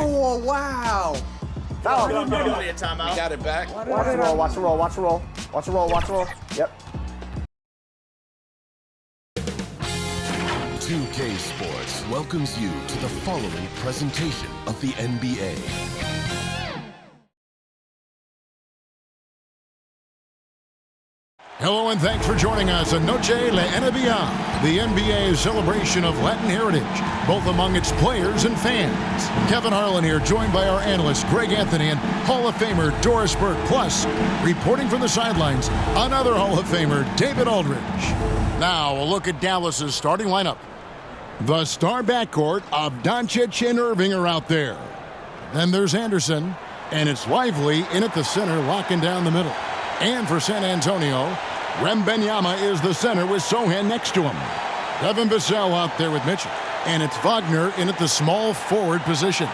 Oh, wow. Foul. We got it back. Watch the roll, watch the roll, watch the roll. Watch the roll, watch the roll. Yep. 2K Sports welcomes you to the following presentation of the NBA. Hello and thanks for joining us on Noche La NBA, the NBA celebration of Latin heritage, both among its players and fans. Kevin Harlan here, joined by our analyst Greg Anthony and Hall of Famer Doris Burke. Plus, reporting from the sidelines, another Hall of Famer, David Aldridge. Now, a look at Dallas's starting lineup. The star backcourt of Doncic and Irving are out there. Then there's Anderson, and it's Lively in at the center, locking down the middle. And for San Antonio, Wembanyama is the center with Sohan next to him. Devin Vassell out there with Mitchell. And it's Wagner in at the small forward position.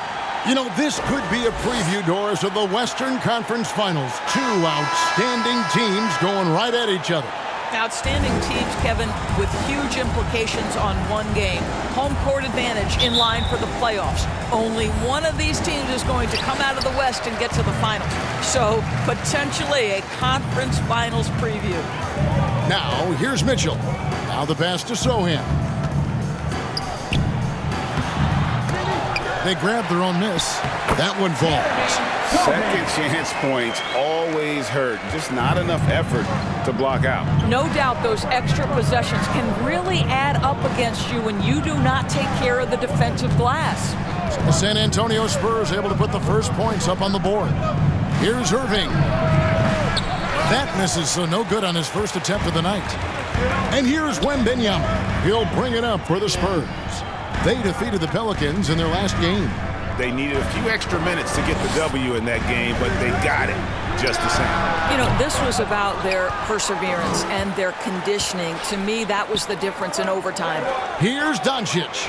You know, this could be a preview, Doris, of the Western Conference Finals. Two outstanding teams going right at each other. Outstanding teams, Kevin, with huge implications on one game. Home court advantage in line for the playoffs. Only one of these teams is going to come out of the West and get to the finals. So, potentially a conference finals preview. Now, here's Mitchell. Now the pass to Sohan. They grab their own miss. That one falls. Second chance points always hurt. Just not enough effort to block out. No doubt those extra possessions can really add up against you when you do not take care of the defensive glass. The San Antonio Spurs able to put the first points up on the board. Here's Irving. That misses, so no good on his first attempt of the night. And here's Wembanyama. He'll bring it up for the Spurs. They defeated the Pelicans in their last game. They needed a few extra minutes to get the W in that game, but they got it just the same. You know, this was about their perseverance and their conditioning. To me, that was the difference in overtime. Here's Doncic.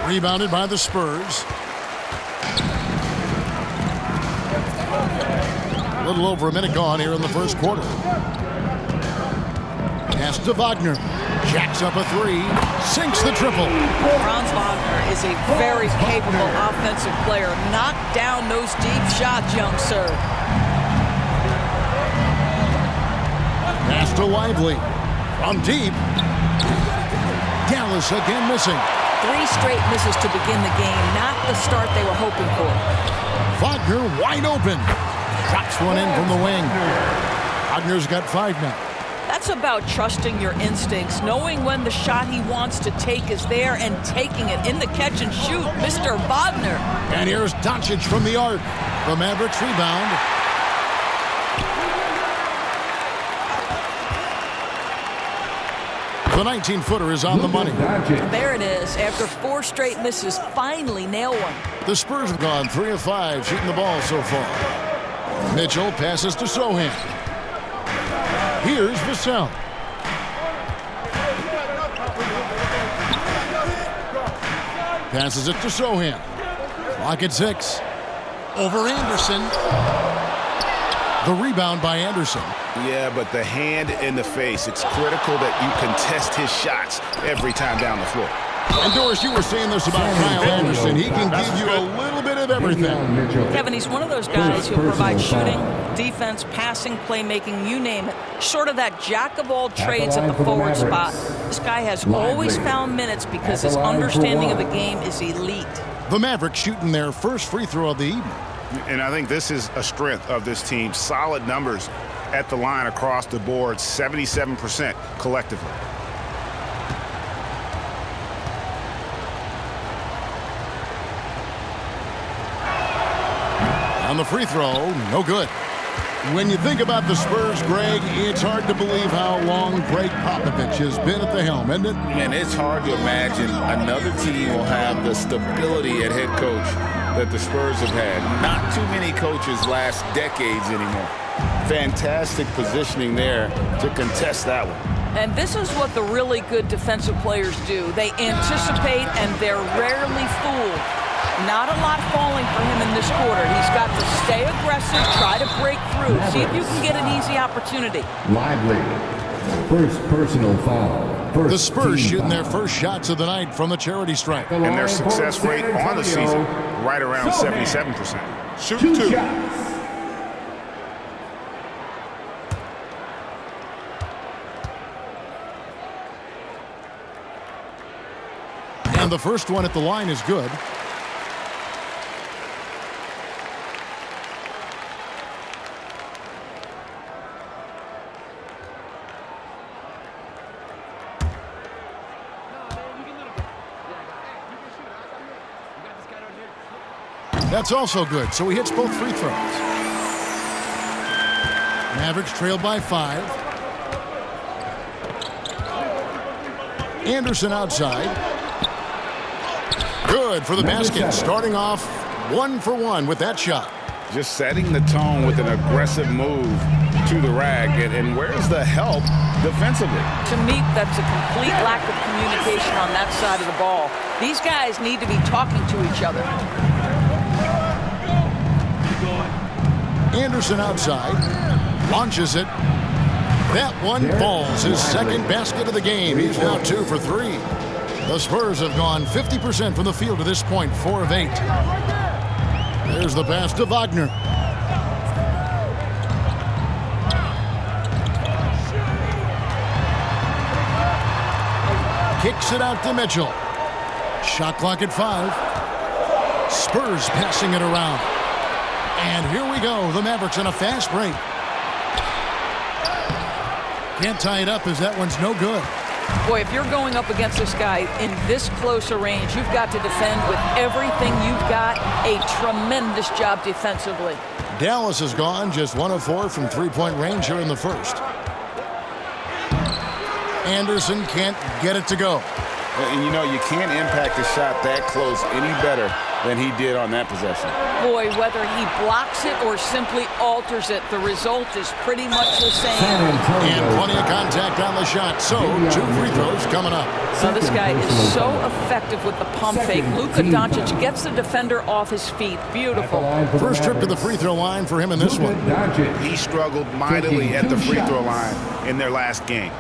Rebounded by the Spurs. A little over a minute gone here in the first quarter. Pass to Wagner. Jacks up a three. Sinks the triple. Franz Wagner is a very capable offensive player. Knock down those deep shots, young sir. Pass to Lively. From deep. Dallas again missing. 3 straight misses to begin the game. Not the start they were hoping for. Wagner wide open. Drops one in from the wing. Wagner's got 5 now. That's about trusting your instincts, knowing when the shot he wants to take is there and taking it in the catch and shoot, Mr. Wagner. And here's Doncic from the arc. The Mavericks rebound. The 19-footer is on the money. There it is. After 4 straight misses, finally nail one. The Spurs have gone 3 of 5 shooting the ball so far. Mitchell passes to Sohan. Here's Vassell. Passes it to Sohan. Clock at 6. Over Anderson. The rebound by Anderson. Yeah, but the hand in the face, it's critical that you contest his shots every time down the floor. And Doris, you were saying this about Kyle Anderson. He can give you a little bit of everything. Kevin, he's one of those guys who provide shooting, defense, passing, playmaking, you name it. Sort of that jack of all trades at the forward spot. This guy has always found minutes because his understanding of the game is elite. The Mavericks shooting their first free throw of the evening. And I think this is a strength of this team. Solid numbers at the line across the board, 77% collectively. On the free throw, no good. When you think about the Spurs, Greg, it's hard to believe how long Greg Popovich has been at the helm, isn't it? And it's hard to imagine another team will have the stability at head coach that the Spurs have had. Not too many coaches last decades anymore. Fantastic positioning there to contest that one. And this is what the really good defensive players do. They anticipate and they're rarely fooled. Not a lot falling for him in this quarter. He's got to stay aggressive, try to break through, see if you can get an easy opportunity. Lively. First personal foul. The Spurs shooting their first shots of the night from the charity stripe. And their success rate on the season, right around 77%. Shoot two. And the first one at the line is good. That's also good, so he hits both free throws. Mavericks trailed by 5. Anderson outside. Good for the basket, starting off 1 for 1 with that shot. Just setting the tone with an aggressive move to the rack. And where's the help defensively? To me, that's a complete lack of communication on that side of the ball. These guys need to be talking to each other. Anderson outside, launches it. That one falls, his second basket of the game. He's now 2 for 3. The Spurs have gone 50% from the field to this point, 4 of 8. There's the pass to Wagner. Kicks it out to Mitchell. Shot clock at 5. Spurs passing it around. And here we go, the Mavericks on a fast break. Can't tie it up as that one's no good. Boy, if you're going up against this guy in this close a range, you've got to defend with everything you've got. A tremendous job defensively. Dallas has gone just 1 of 4 from three-point range here in the first. Anderson can't get it to go. And you know, you can't impact a shot that close any better than he did on that possession. Boy, whether he blocks it or simply alters it, the result is pretty much the same. And plenty of contact on the shot, so 2 free throws coming up. So this guy is so effective with the pump fake. Luka Doncic gets the defender off his feet. Beautiful. First trip to the free throw line for him in this one. He struggled mightily at the free throw line in their last game.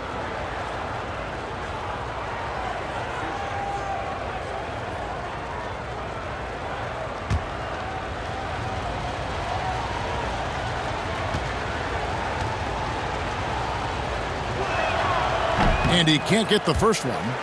And he can't get the first one.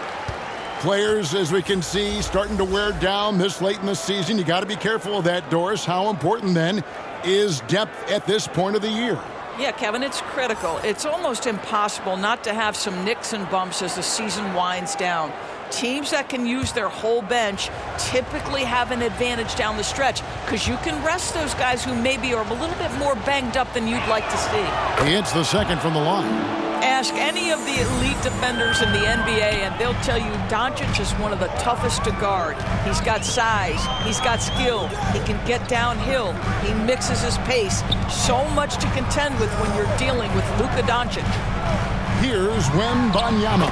Players, as we can see, starting to wear down this late in the season. You got to be careful of that, Doris. How important, then, is depth at this point of the year? Yeah, Kevin, it's critical. It's almost impossible not to have some nicks and bumps as the season winds down. Teams that can use their whole bench typically have an advantage down the stretch because you can rest those guys who maybe are a little bit more banged up than you'd like to see. He hits the second from the line. Ask any of the elite defenders in the NBA, and they'll tell you Doncic is one of the toughest to guard. He's got size. He's got skill. He can get downhill. He mixes his pace. So much to contend with when you're dealing with Luka Doncic. Here's Wembanyama.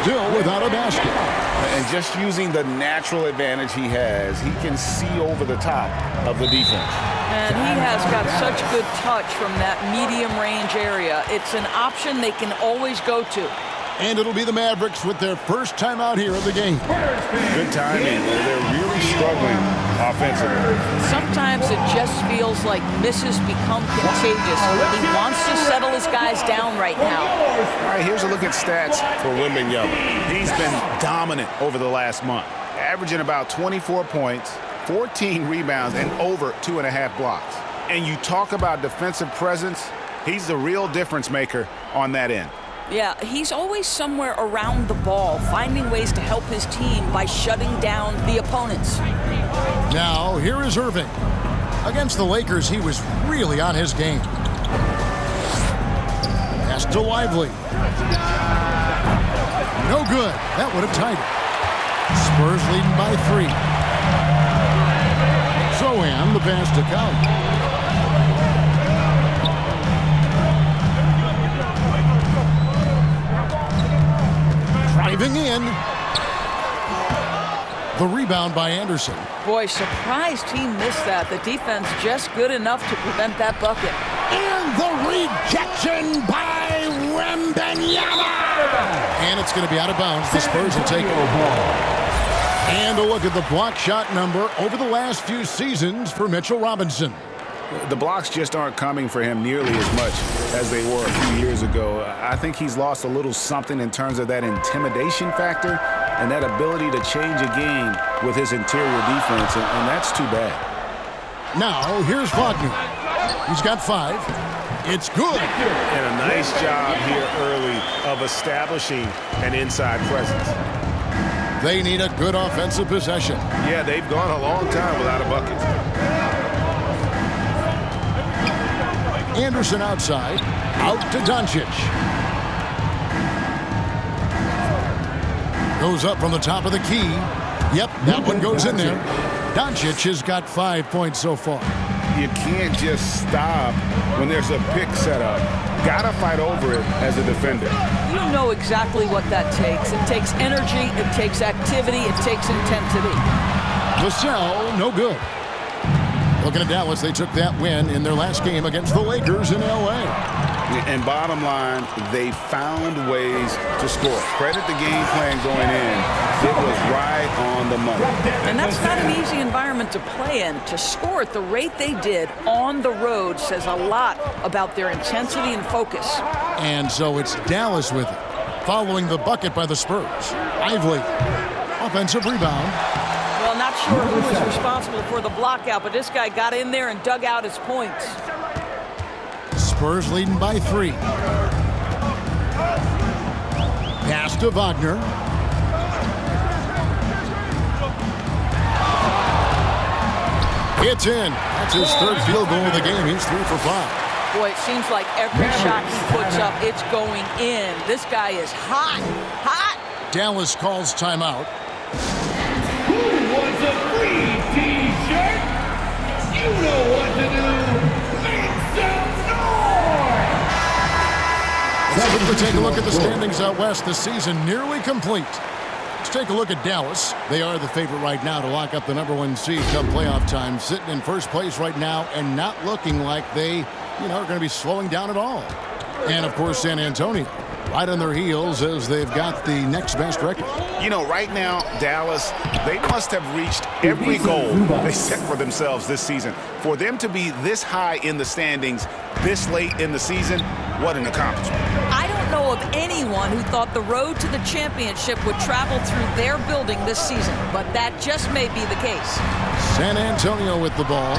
Still without a basket. And just using the natural advantage he has, he can see over the top of the defense. And he has got such good touch from that medium range area. It's an option they can always go to. And it'll be the Mavericks with their first time out here of the game. Good timing. They're really struggling offensively. Sometimes it just feels like misses become contagious. He wants to settle his guys down right now. All right, here's a look at stats for Wembanyama. He's been dominant over the last month, averaging about 24 points, 14 rebounds, and over 2.5 blocks. And you talk about defensive presence, he's the real difference maker on that end. Yeah, he's always somewhere around the ball, finding ways to help his team by shutting down the opponents. Now, here is Irving. Against the Lakers, he was really on his game. Pass to Lively. No good. That would have tied it. Spurs leading by 3. Sohan, the pass to Cowley. Driving in. The rebound by Anderson. Boy, surprised he missed that. The defense just good enough to prevent that bucket. And the rejection by And it's going to be out of bounds. The Spurs will take it. And a look at the block shot number over the last few seasons for Mitchell Robinson. The blocks just aren't coming for him nearly as much as they were a few years ago. I think he's lost a little something in terms of that intimidation factor and that ability to change a game with his interior defense, and that's too bad. Now, here's Wagner. He's got 5. It's good. And a nice job here early of establishing an inside presence. They need a good offensive possession. Yeah, they've gone a long time without a bucket. Anderson outside. Out to Doncic. Goes up from the top of the key. Yep, that one goes in there. Doncic has got 5 points so far. You can't just stop when there's a pick set up. Gotta fight over it as a defender. You know exactly what that takes. It takes energy, it takes activity, it takes intensity. Vassell, no good. Looking at Dallas, they took that win in their last game against the Lakers in L.A. And bottom line, they found ways to score. Credit the game plan going in. It was right on the money. And that's not an easy environment to play in. To score at the rate they did on the road says a lot about their intensity and focus. And so it's Dallas with it, following the bucket by the Spurs. Ively, offensive rebound. Well, not sure who was responsible for the block out, but this guy got in there and dug out his points. Spurs leading by 3. Pass to Wagner. It's in. That's his 3rd field goal of the game. He's 3 for 5. Boy, it seems like every shot he puts up, it's going in. This guy is hot, hot. Dallas calls timeout. Who wants a free t-shirt? You know what to do. Make some noise! Let's take a look at the standings out west. The season nearly complete. Let's take a look at Dallas. They are the favorite right now to lock up the #1 seed come playoff time. Sitting in first place right now and not looking like they, are going to be slowing down at all. And, of course, San Antonio right on their heels as they've got the next best record. Right now, Dallas, they must have reached every goal they set for themselves this season. For them to be this high in the standings this late in the season, what an accomplishment. I don't know of anyone who thought the road to the championship would travel through their building this season, but that just may be the case. San Antonio with the ball,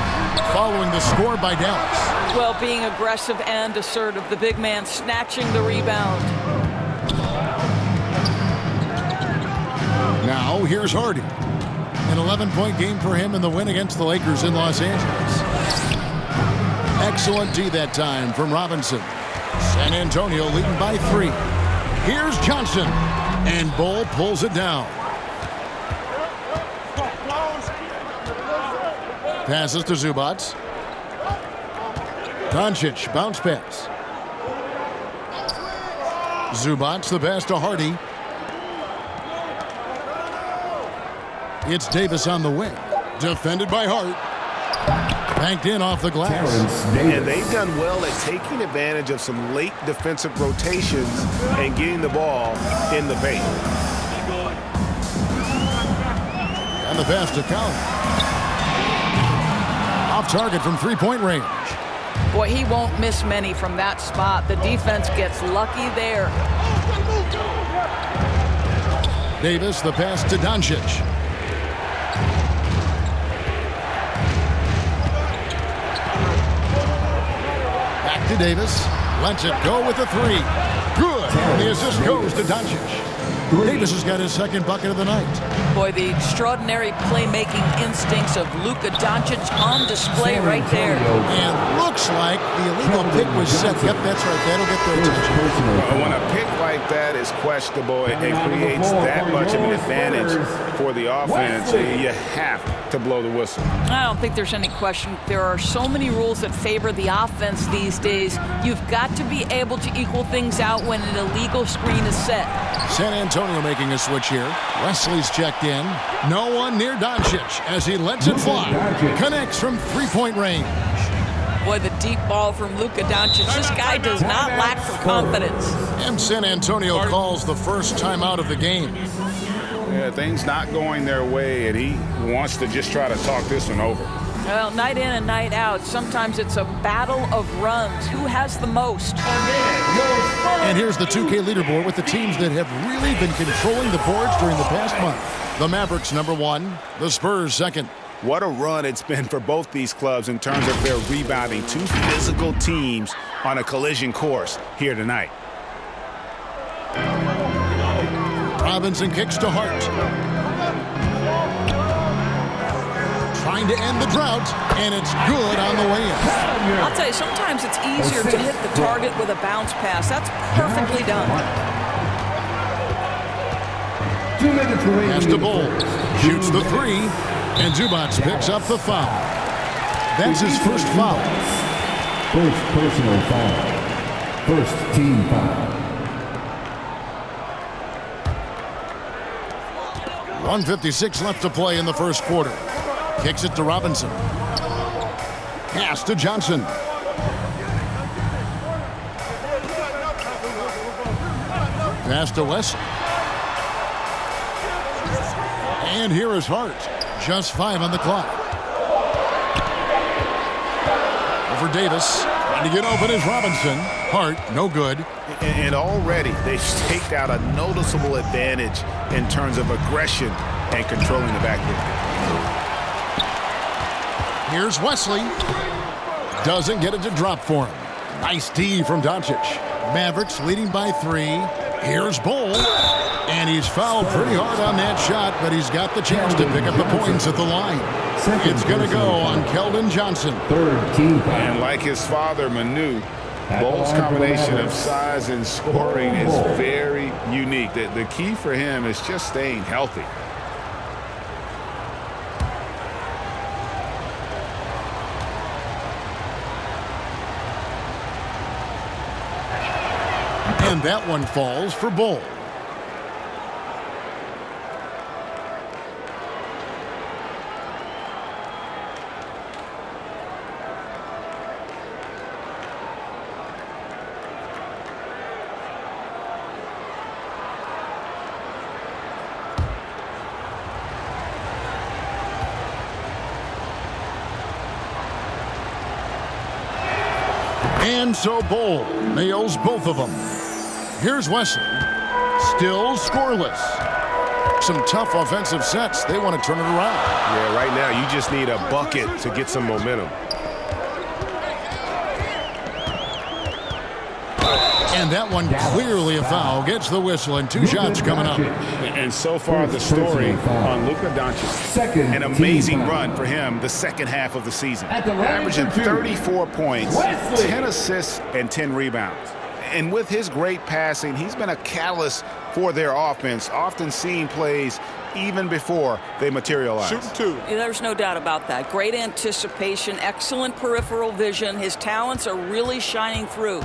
following the score by Dallas. Well, being aggressive and assertive, the big man snatching the rebound. Now, here's Hardy. An 11-point game for him in the win against the Lakers in Los Angeles. Excellent D that time from Robinson. San Antonio leading by 3. Here's Johnson. And Bull pulls it down. Passes to Zubac. Doncic, bounce pass. Zubac, the pass to Hardy. It's Davis on the wing. Defended by Hart. Banked in off the glass. And they've done well at taking advantage of some late defensive rotations and getting the ball in the paint. And the pass to Collins. Off target from 3-point range. Boy, he won't miss many from that spot. The defense gets lucky there. Davis, the pass to Doncic. Back to Davis. Lets it go with a 3. Good. And the assist goes to Doncic. Davis has got his 2nd bucket of the night. Boy, the extraordinary playmaking instincts of Luka Doncic on display right there. And looks like the illegal pick was set. Yep, that's right. That'll get their attention. When a pick like that is questionable, it creates that much of an advantage for the offense. You have to blow the whistle. I don't think there's any question. There are so many rules that favor the offense these days. You've got to be able to equal things out when an illegal screen is set. San Antonio making a switch here. Wesley's checked in. No one near Doncic as he lets it fly. Connects from 3-point range. Boy, the deep ball from Luka Doncic. This guy does not lack for confidence. And San Antonio calls the first timeout of the game. Yeah, things not going their way, and he wants to just try to talk this one over. Well, night in and night out, sometimes it's a battle of runs. Who has the most? And here's the 2K leaderboard with the teams that have really been controlling the boards during the past month. The Mavericks, number 1. The Spurs, second. What a run it's been for both these clubs in terms of their rebounding. 2 physical teams on a collision course here tonight. Robinson kicks to Hart. Trying to end the drought, and it's good on the way in. I'll tell you, sometimes it's easier to hit the target with a bounce pass. That's perfectly done. 2 minutes remaining. Pass to Bull. Shoots the 3, and Zubats picks up the foul. That's his first foul. First personal foul. First team foul. 1:56 left to play in the first quarter. Kicks it to Robinson. Pass to Johnson. Pass to West. And here is Hart. Just 5 on the clock. Over Davis. Trying to get open is Robinson. Hart, no good. And already they've staked out a noticeable advantage in terms of aggression and controlling the backcourt. Here's Wesley. Doesn't get it to drop for him. Nice D from Doncic. Mavericks leading by 3. Here's Bull. And he's fouled pretty hard on that shot, but he's got the chance to pick up the points at the line. It's going to go on Keldon Johnson. Third team foul. And like his father, Manu, Bull's combination of size and scoring is very unique. The key for him is just staying healthy. And that one falls for Bull. And so Bull nails both of them. Here's Wesley. Still scoreless. Some tough offensive sets. They want to turn it around. Yeah, right now you just need a bucket to get some momentum. And that one clearly a foul. Gets the whistle and 2 shots coming up. And so far the story on Luka Doncic. An amazing run for him the second half of the season. Averaging 34 points, 10 assists, and 10 rebounds. And with his great passing, he's been a catalyst for their offense, often seeing plays even before they materialize. There's no doubt about that. Great anticipation, excellent peripheral vision. His talents are really shining through.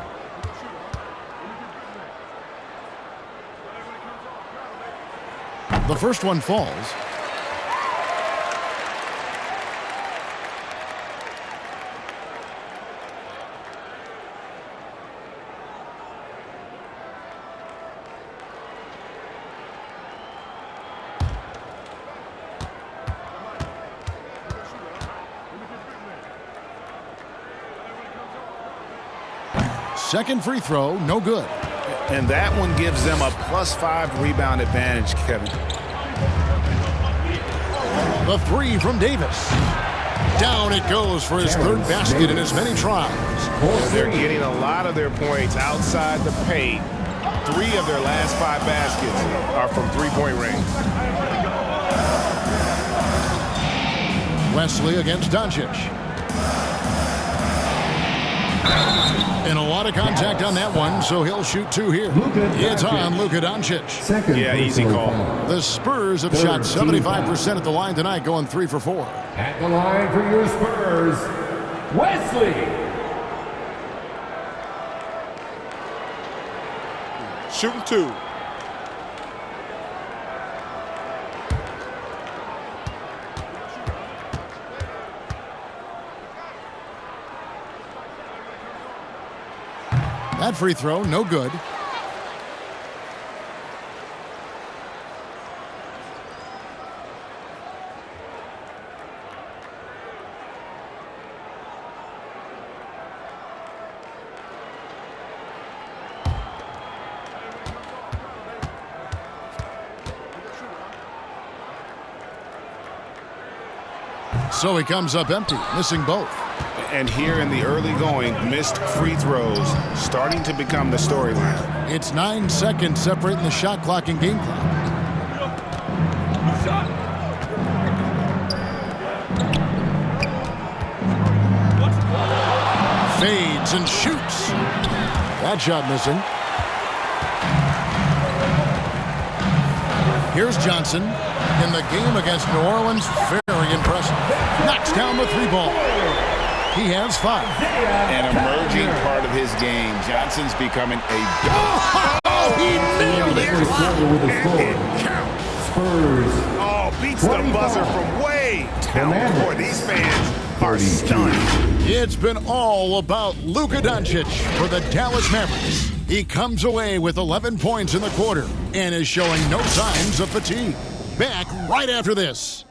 The first one falls. Second free throw, no good. And that one gives them a +5 rebound advantage, Kevin. The 3 from Davis. Down it goes for his 3rd basket in as many tries. They're getting a lot of their points outside the paint. 3 of their last 5 baskets are from three-point range. Wesley against Doncic. And a lot of contact on that one, so he'll shoot 2 here. It's on Luka Doncic. Yeah, easy call. The Spurs have shot 75% at the line tonight, going 3 for 4. At the line for your Spurs, Wesley. Shooting 2. That free throw, no good. So he comes up empty, missing both. And here in the early going, missed free throws starting to become the storyline. It's 9 seconds separating the shot clock and game clock. Fades and shoots. That shot missing. Here's Johnson in the game against New Orleans. Very impressive. Knocks down the 3-ball. He has 5. An emerging part of his game. Johnson's becoming a... Oh, he nailed it. It counts. Spurs. Oh, beats the buzzer from way down the court. These fans are stunned. It's been all about Luka Doncic for the Dallas Mavericks. He comes away with 11 points in the quarter and is showing no signs of fatigue. Back right after this.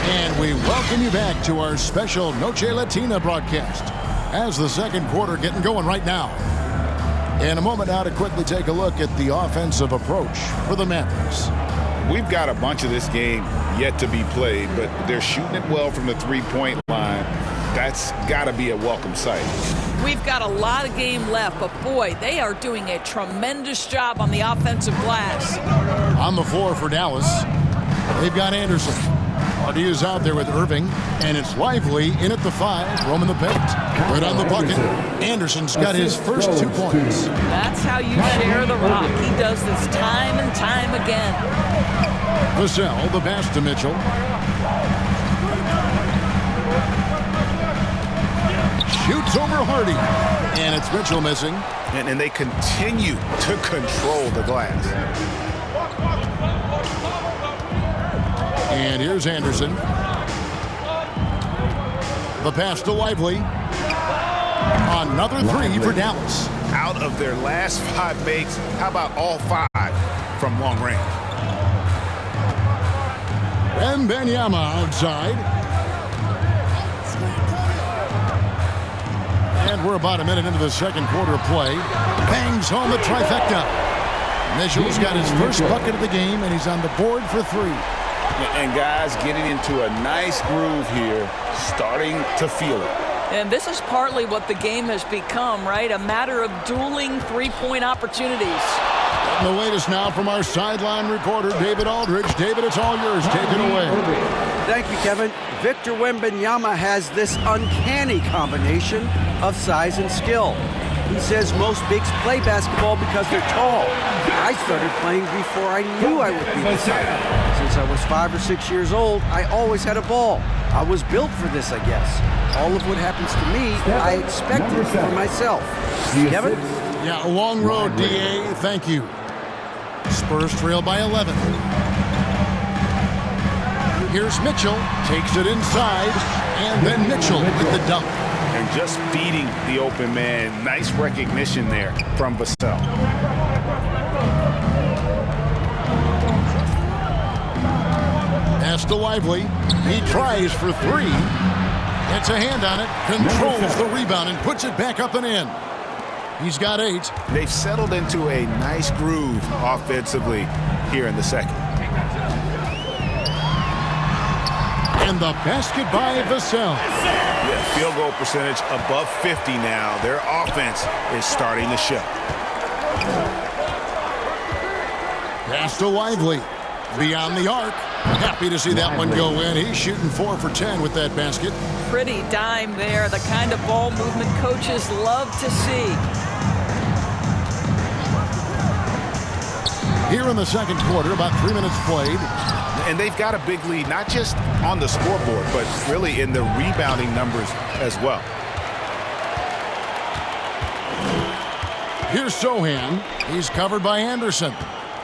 And we welcome you back to our special Noche Latina broadcast as the second quarter getting going right now. In a moment now to quickly take a look at the offensive approach for the Mavericks. We've got a bunch of this game yet to be played, but they're shooting it well from the three-point line. That's got to be a welcome sight. We've got a lot of game left, but boy, they are doing a tremendous job on the offensive glass. On the floor for Dallas, they've got Anderson. Ardio's out there with Irving, and it's Lively in at the 5, roaming the paint. Right on the bucket, Anderson's got his first 2 points. That's how you share the rock. He does this time and time again. Vassell, the pass to Mitchell. Shoots over Hardy, and it's Mitchell missing. And they continue to control the glass. And here's Anderson. The pass to Lively. Another 3 for Dallas. Out of their last 5 makes, how about all 5 from long range? And Wembanyama outside. And we're about a minute into the second quarter of play. Bangs home the trifecta. Mitchell's got his first bucket of the game, and he's on the board for 3. And guys getting into a nice groove here, starting to feel it. And this is partly what the game has become, right? A matter of dueling three-point opportunities. The latest now from our sideline reporter, David Aldridge. David, it's all yours. Take it away. Thank you, Kevin. Victor Wembanyama has this uncanny combination of size and skill. He says most bigs play basketball because they're tall. I started playing before I knew I would be this height. Since I was 5 or 6 years old, I always had a ball. I was built for this, I guess. All of what happens to me, I expected for myself. Kevin? Yeah, a long road, D.A. Thank you. Spurs trail by 11. Here's Mitchell. Takes it inside. And then Mitchell with the dunk. And just beating the open man. Nice recognition there from Vassell. Pass to Lively. He tries for 3. Gets a hand on it. Controls the rebound and puts it back up and in. He's got 8. They've settled into a nice groove offensively here in the second. And the basket by Vassell. Yeah, field goal percentage above 50 now. Their offense is starting to show. Pass to Lively. Beyond the arc. Happy to see that one go in. He's shooting 4 for 10 with that basket. Pretty dime there. The kind of ball movement coaches love to see. Here in the second quarter, about 3 minutes played. And they've got a big lead, not just on the scoreboard, but really in the rebounding numbers as well. Here's Sohan. He's covered by Anderson.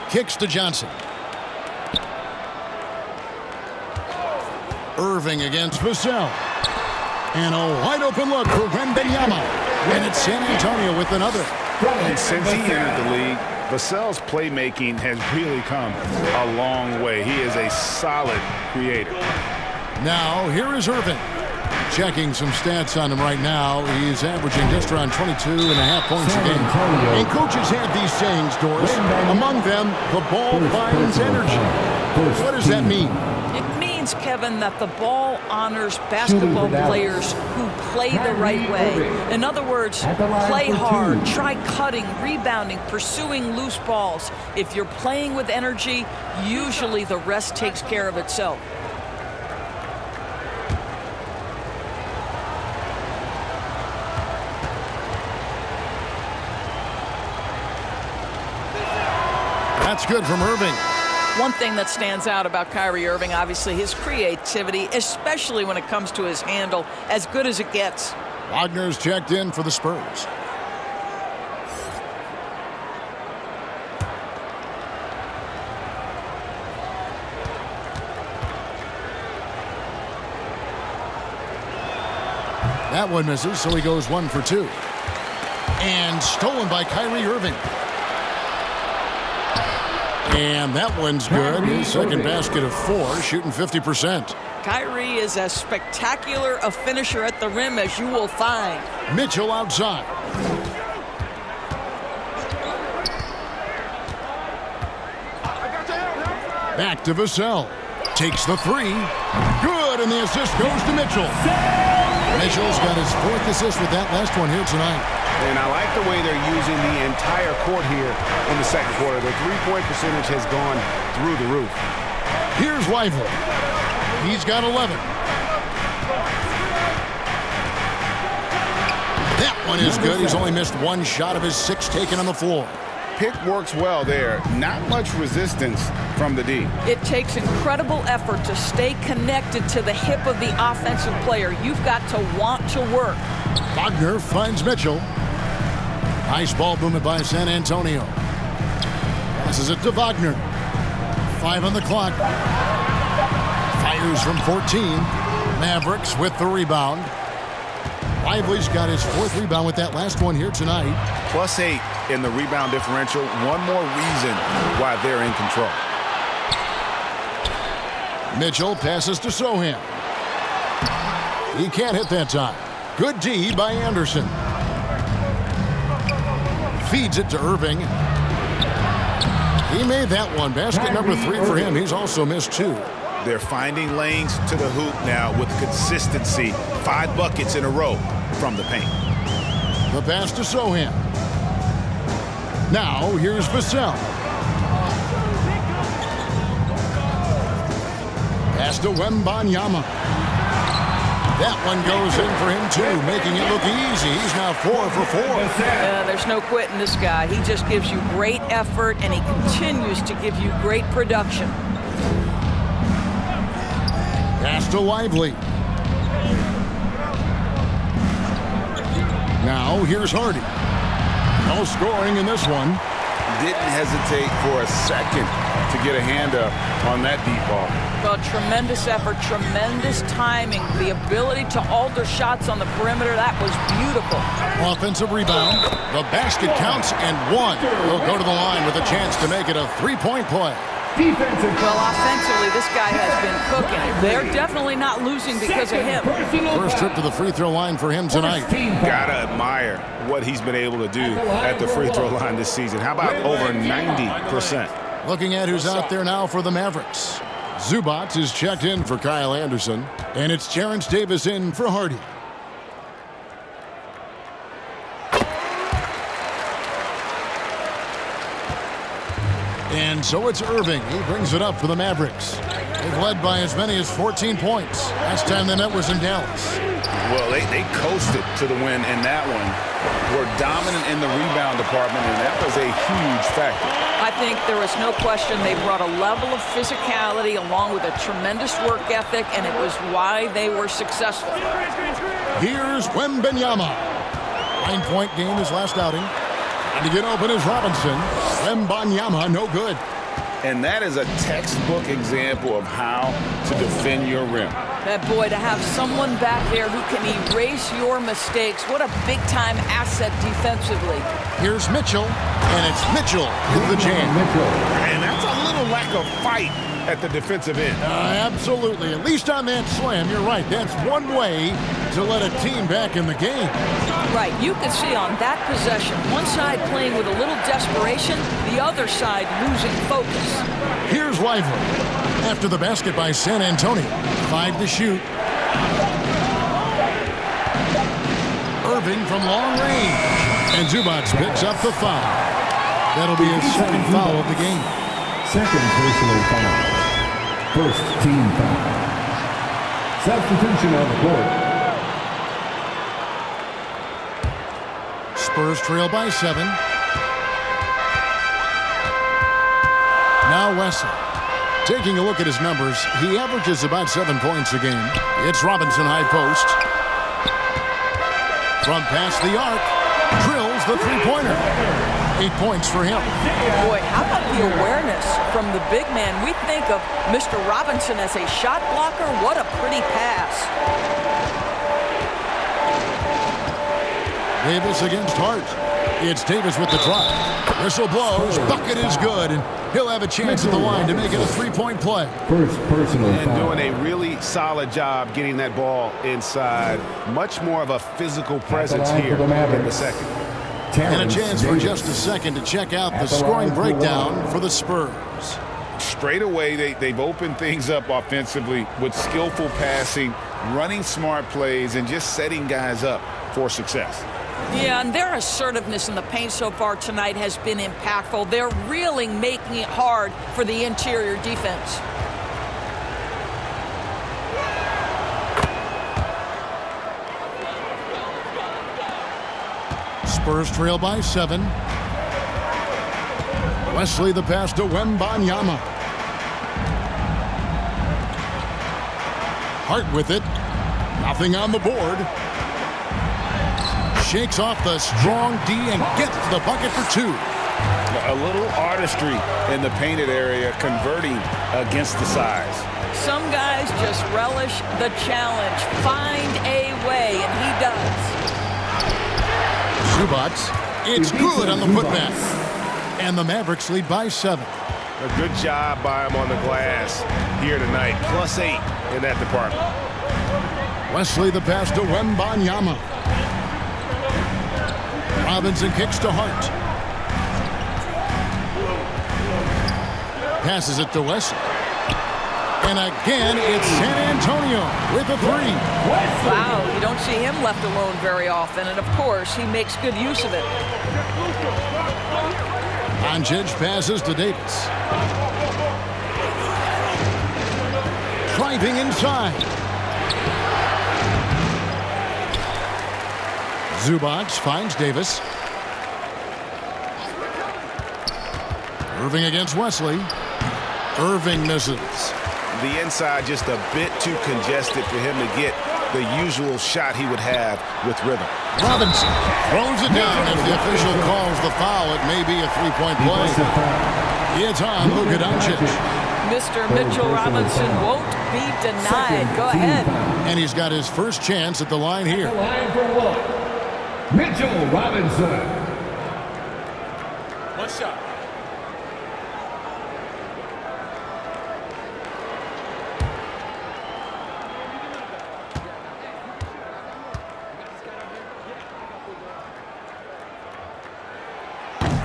Kicks to Johnson. Irving against Vassell. And a wide open look for Wembanyama. And it's San Antonio with another. And since he entered the league, Vassell's playmaking has really come a long way. He is a solid creator. Now, here is Irving. Checking some stats on him right now. He's averaging just around 22.5 points a game. And coaches have these sayings, Doris. Among them, the ball finds energy. What does that mean? It means, Kevin, that the ball honors basketball players who play the right way. In other words, play hard, try cutting, rebounding, pursuing loose balls. If you're playing with energy, usually the rest takes care of itself. That's good from Irving. One thing that stands out about Kyrie Irving, obviously, his creativity, especially when it comes to his handle, as good as it gets. Wagner's checked in for the Spurs. That one misses, so he goes 1 for 2. And stolen by Kyrie Irving. And that one's good. His second basket of 4, shooting 50%. Kyrie is as spectacular a finisher at the rim as you will find. Mitchell outside. Back to Vassell. Takes the 3. Good, and the assist goes to Mitchell. Mitchell's got his 4th assist with that last one here tonight. And I like the way they're using the entire court here in the second quarter. The three-point percentage has gone through the roof. Here's Lively. He's got 11. That one is good. He's only missed 1 shot of his 6 taken on the floor. Pick works well there. Not much resistance from the D. It takes incredible effort to stay connected to the hip of the offensive player. You've got to want to work. Wagner finds Mitchell. Nice ball movement by San Antonio. Passes it to Wagner. 5 on the clock. Fires from 14. Mavericks with the rebound. Lively's got his 4th rebound with that last one here tonight. +8 in the rebound differential. One more reason why they're in control. Mitchell passes to Sohan. He can't hit that time. Good D by Anderson. Feeds it to Irving. He made that one. Basket number 3 for him. He's also missed 2. They're finding lanes to the hoop now with consistency. 5 buckets in a row from the paint. The pass to Sohan. Now here's Vassell. Pass to Wembanyama. That one goes in for him too, making it look easy. He's now 4 for 4. There's no quitting this guy. He just gives you great effort, and he continues to give you great production. Pass to Lively. Now here's Hardy. No scoring in this one. Didn't hesitate for a second to get a hand up on that deep ball. Well, tremendous effort, tremendous timing, the ability to alter shots on the perimeter. That was beautiful. Offensive rebound. The basket counts, and 1. He'll go to the line with a chance to make it a 3-point play. Well, offensively, this guy has been cooking. They're definitely not losing because of him. First trip to the free throw line for him tonight. Gotta admire what he's been able to do at the free throw line this season. How about over 90%? Looking at who's out there now for the Mavericks. Zubac is checked in for Kyle Anderson, and it's Terrence Davis in for Hardy. And so it's Irving. He brings it up for the Mavericks. They've led by as many as 14 points. Last time the net was in Dallas. Well, they coasted to the win in that one. Were dominant in the rebound department, and that was a huge factor. I think there was no question they brought a level of physicality along with a tremendous work ethic, and it was why they were successful. Here's Wembanyama. 9-point game his last outing. And to get open is Robinson. Wembanyama, no good. And that is a textbook example of how to defend your rim. That boy, to have someone back there who can erase your mistakes, what a big-time asset defensively. Here's Mitchell, and it's Mitchell with the jam. And that's a little lack of fight at the defensive end. Absolutely. At least on that slam, you're right. That's one way to let a team back in the game. Right. You can see on that possession, one side playing with a little desperation, the other side losing focus. Here's Lively. After the basket by San Antonio. 5 to shoot. Irving from long range. And Zubac picks up the foul. That'll be his second foul of the game. Second personal foul. First team foul. Substitution on the court. Spurs trail by 7. Now Wesley. Taking a look at his numbers, he averages about 7 points a game. It's Robinson high post. From past the arc, drills the three-pointer. 8 points for him. Boy, how about the awareness from the big man? We think of Mr. Robinson as a shot blocker. What a pretty pass. Davis against Hart. It's Davis with the drop. Whistle blows. Bucket is good, and he'll have a chance at the line to make it a three-point play. First personal foul. And doing a really solid job getting that ball inside. Much more of a physical presence here in the second. And a chance for just a second to check out the scoring breakdown for the Spurs. Straight away, they've opened things up offensively with skillful passing, running smart plays, and just setting guys up for success. Yeah, and their assertiveness in the paint so far tonight has been impactful. They're really making it hard for the interior defense. Spurs trail by 7. Wesley the pass to Wembanyama. Hart with it. Nothing on the board. Shakes off the strong D and gets the bucket for 2. A little artistry in the painted area, converting against the size. Some guys just relish the challenge. Find a way, and he does. Zubac, it's good on the putback. And the Mavericks lead by 7. A good job by him on the glass here tonight. +8 in that department. Wesley the pass to Wembanyama. Robinson kicks to Hart. Passes it to Wesley. And again, it's San Antonio with a 3. Wow, you don't see him left alone very often, and of course, he makes good use of it. Doncic passes to Davis. Driving inside. Zubac finds Davis. Irving against Wesley. Irving misses. The inside just a bit too congested for him to get the usual shot he would have with rhythm. Robinson throws it down as the official calls the foul. It may be a three-point play. It's on Luka Doncic. Mr. Mitchell Robinson won't be denied. Go ahead. And he's got his first chance at the line here. The line for one. Mitchell Robinson. One shot.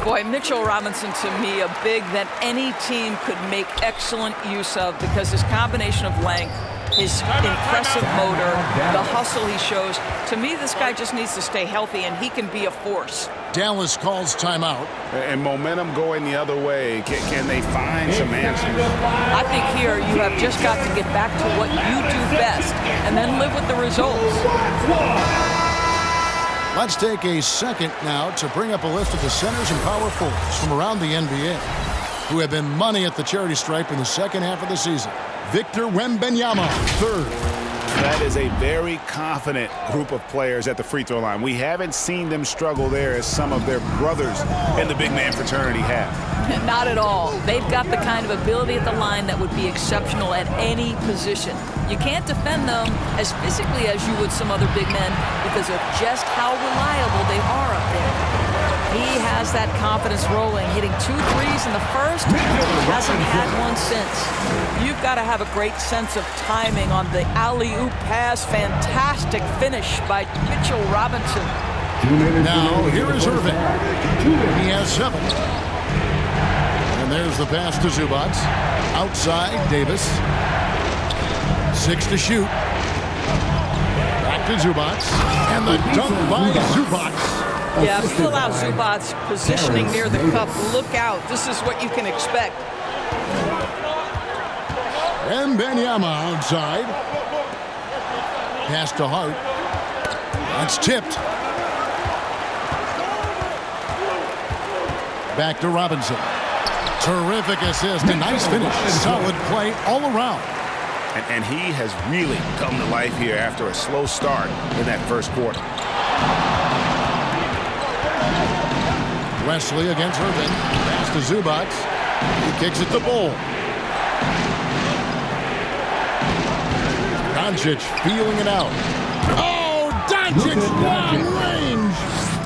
Boy, Mitchell Robinson, to me, a big that any team could make excellent use of because his combination of length, his impressive motor, the hustle he shows. To me, this guy just needs to stay healthy, and he can be a force. Dallas calls timeout. And momentum going the other way. Can they find some answers? I think here you have just got to get back to what you do best and then live with the results. Let's take a second now to bring up a list of the centers and power forwards from around the NBA who have been money at the charity stripe in the second half of the season. Victor Wembanyama, 3rd. That is a very confident group of players at the free throw line. We haven't seen them struggle there as some of their brothers in the big man fraternity have. Not at all. They've got the kind of ability at the line that would be exceptional at any position. You can't defend them as physically as you would some other big men because of just how reliable they are up there. He has that confidence rolling, hitting 2 threes in the first. Hasn't had one since. You've got to have a great sense of timing on the alley-oop pass. Fantastic finish by Mitchell Robinson. Now, here is Irving. He has 7. And there's the pass to Zubac. Outside, Davis. 6 to shoot. Back to Zubac. And the dunk by Zubac. Yeah, if you allow Zubac positioning near the cup, look out. This is what you can expect. Wembanyama outside. Pass to Hart. That's tipped. Back to Robinson. Terrific assist. A nice finish. Solid play all around. And he has really come to life here after a slow start in that first quarter. Wesley against Irving. Pass to Zubac. He kicks it to Bull. Doncic feeling it out. Oh, Doncic long range.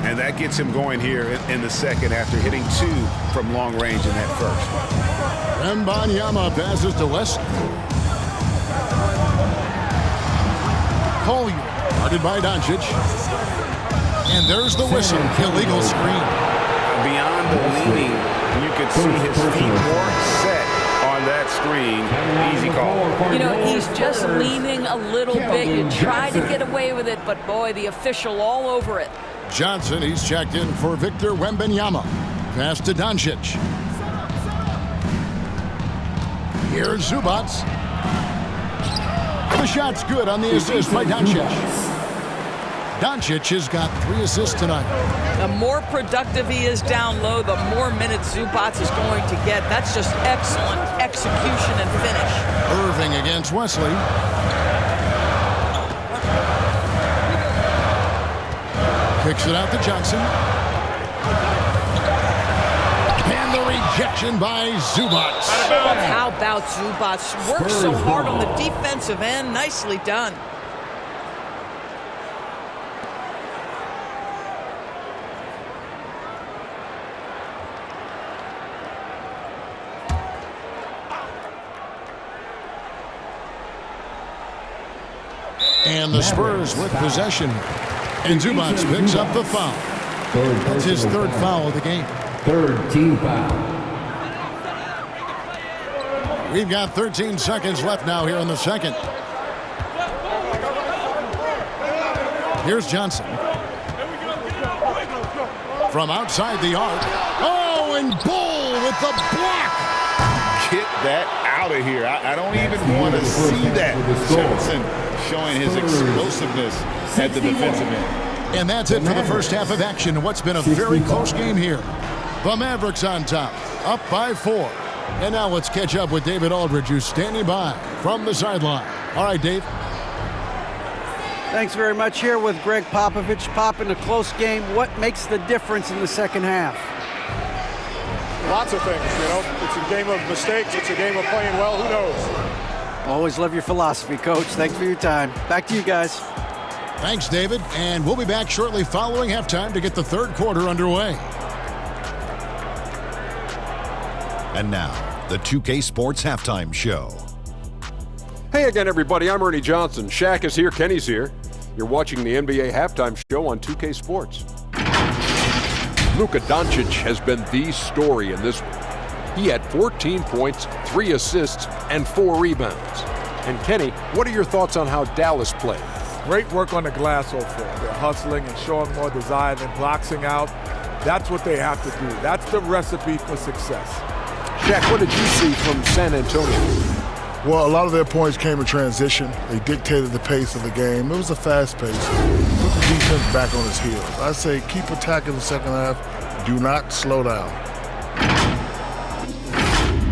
And that gets him going here in the second after hitting 2 from long range in that first. Wembanyama passes to Wesley. Collier, guarded by Doncic. And there's the whistle. Illegal screen. Beyond the leaning, you could see his feet weren't set on that screen. Easy call. You know, he's just leaning a little bit. You tried to get away with it, but boy, the official all over it. Johnson, he's checked in for Victor Wembanyama. Pass to Doncic. Here's Zubac. The shot's good on the assist by Doncic. Doncic has got 3 assists tonight. The more productive he is down low, the more minutes Zubac is going to get. That's just excellent execution and finish. Irving against Wesley. Kicks it out to Johnson. And the rejection by Zubac. How about Zubac? Works so hard on the defensive end. Nicely done. And the Spurs with possession. And Zubac picks up the foul. That's his 3rd foul of the game. 3rd team foul. We've got 13 seconds left now here in the second. Here's Johnson. From outside the arc. Oh, and Bull with the block. Get that out of here. I don't even want to see that. Johnson showing his explosiveness at the defensive end. And that's it for the first half of action. What's been a very close game here. The Mavericks on top, up by 4. And now let's catch up with David Aldridge, who's standing by from the sideline. All right, Dave. Thanks very much. Here with Greg Popovich. Pop, in a close game, what makes the difference in the second half? Lots of things, you know. It's a game of mistakes. It's a game of playing well. Who knows? Always love your philosophy, Coach. Thanks for your time. Back to you guys. Thanks, David. And we'll be back shortly following halftime to get the 3rd quarter underway. And now, the 2K Sports Halftime Show. Hey again, everybody. I'm Ernie Johnson. Shaq is here. Kenny's here. You're watching the NBA Halftime Show on 2K Sports. Luka Doncic has been the story in this one. He had 14 points, 3 assists, and 4 rebounds. And Kenny, what are your thoughts on how Dallas played? Great work on the glass so far. They're hustling and showing more desire than boxing out. That's what they have to do. That's the recipe for success. Shaq, what did you see from San Antonio? Well, a lot of their points came in transition. They dictated the pace of the game. It was a fast pace. Put the defense back on its heels. I say keep attacking the second half. Do not slow down.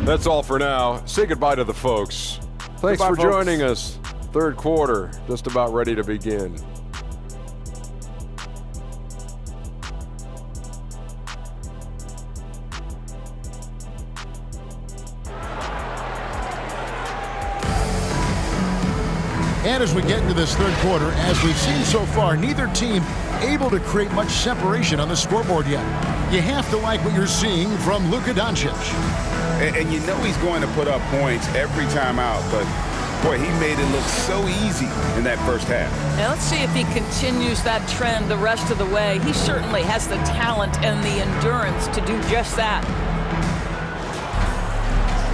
That's all for now. Say goodbye to the folks. Thanks for joining us. Third quarter, just about ready to begin. And as we get into this third quarter, as we've seen so far, neither team able to create much separation on the scoreboard yet. You have to like what you're seeing from Luka Doncic. And you know he's going to put up points every time out, but boy, he made it look so easy in that first half. Now let's see if he continues that trend the rest of the way. He certainly has the talent and the endurance to do just that.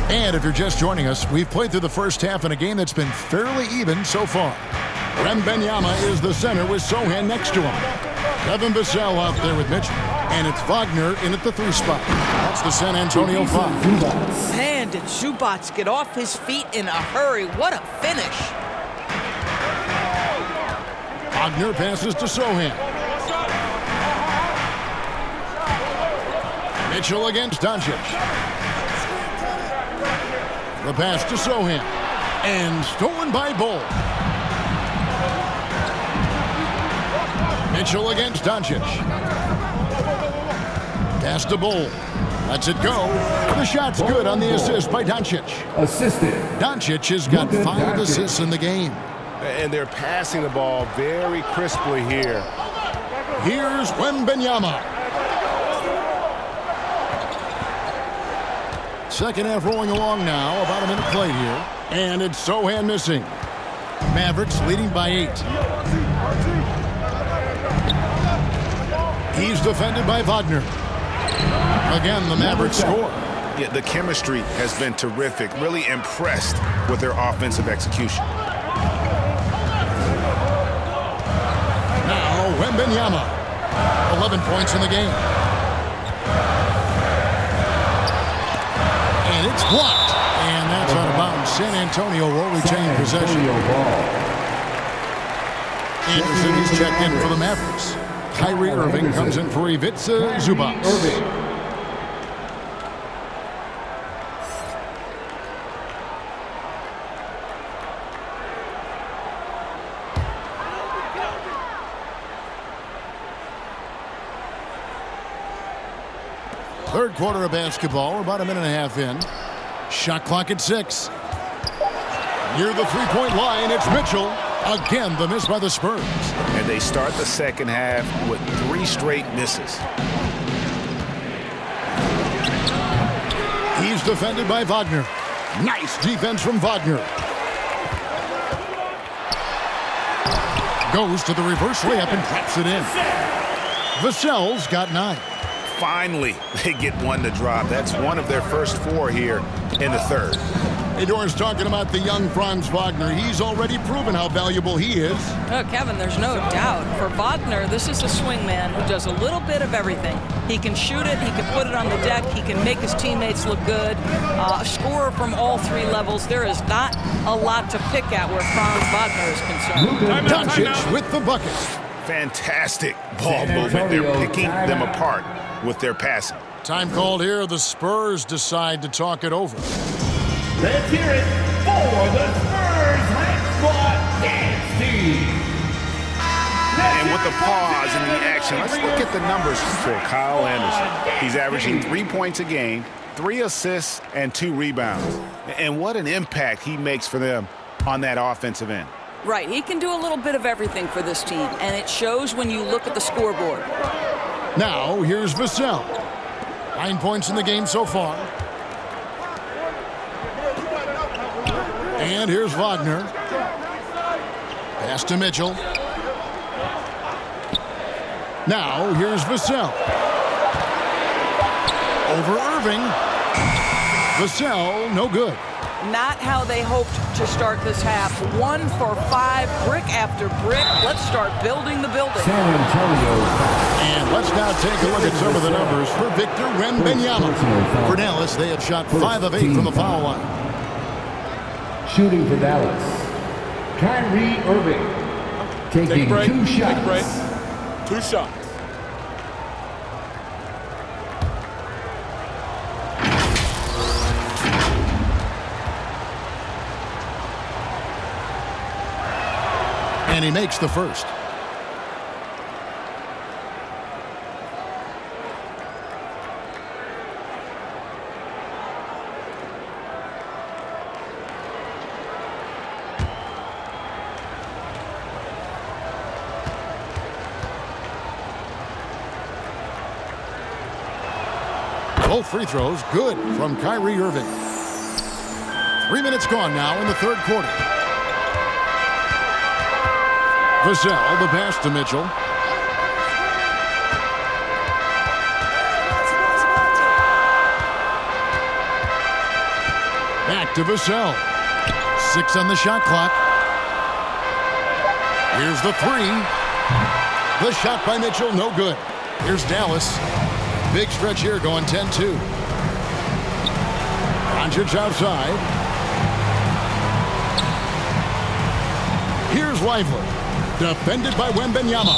And if you're just joining us, we've played through the first half in a game that's been fairly even so far. Wembanyama is the center with Sohan next to him. Kevin Vassell out there with Mitchell. And it's Wagner in at the 3 spot. That's the San Antonio 5. Man, did Zubac get off his feet in a hurry. What a finish. Wagner passes to Sohan. Mitchell against Doncic. The pass to Sohan. And stolen by Bull. Mitchell against Doncic. Pass to Bull. Lets it go. The shot's good on the assist by Doncic. Assisted. Doncic has got 5 assists in the game. And they're passing the ball very crisply here. Here's Wembanyama. Second half rolling along now. About a minute played here. And it's Sohan missing. Mavericks leading by 8. He's defended by Wagner. Again, the Mavericks score. Yeah, the chemistry has been terrific. Really impressed with their offensive execution. Now, Wembanyama. 11 points in the game. And it's blocked. And that's out of bounds. San Antonio will retain possession. Anderson is checked in for the Mavericks. Kyrie Irving comes in for Ivica Zubac. Third quarter of basketball. We're about a minute and a half in. Shot clock at 6. Near the three-point line, it's Mitchell. Again, the miss by the Spurs. And they start the second half with 3 straight misses. He's defended by Wagner. Nice defense from Wagner. Goes to the reverse layup and traps it in. Vassell's got 9. Finally, they get one to drop. That's one of their first 4 here in the third. Hey, Doris, talking about the young Franz Wagner. He's already proven how valuable he is. Oh, Kevin, there's no doubt. For Wagner, this is a swingman who does a little bit of everything. He can shoot it. He can put it on the deck. He can make his teammates look good. A scorer from all 3 levels. There is not a lot to pick at where Franz Wagner is concerned. Doncic with the bucket. Fantastic ball movement. They're picking them apart with their passing. Time called here. The Spurs decide to talk it over. Let's hear it for the Spurs Red Squad Dance Team. And with the pause and the action, let's look at the numbers for Kyle Anderson. He's averaging 3 points a game, 3 assists, and 2 rebounds. And what an impact he makes for them on that offensive end. Right, he can do a little bit of everything for this team, and it shows when you look at the scoreboard. Now, here's Vassell. 9 points in the game so far. And here's Wagner. Pass to Mitchell. Now, here's Vassell. Over Irving. Vassell, no good. Not how they hoped to start this half. 1 for 5, brick after brick. Let's start building the building. San Antonio. And let's now take a look at some of the numbers for Victor Wembanyama. For Dallas, they have shot 5 of 8 from the foul line. Shooting for Dallas. Kyrie Irving. Taking 2 shots. 2 shots. And he makes the first. Both free throws good from Kyrie Irving. 3 minutes gone now in the third quarter. Vassell, the pass to Mitchell. Back to Vassell. 6 on the shot clock. Here's the three. The shot by Mitchell, no good. Here's Dallas. Big stretch here going 10-2. Doncic outside. Here's Lively. Defended by Wembanyama.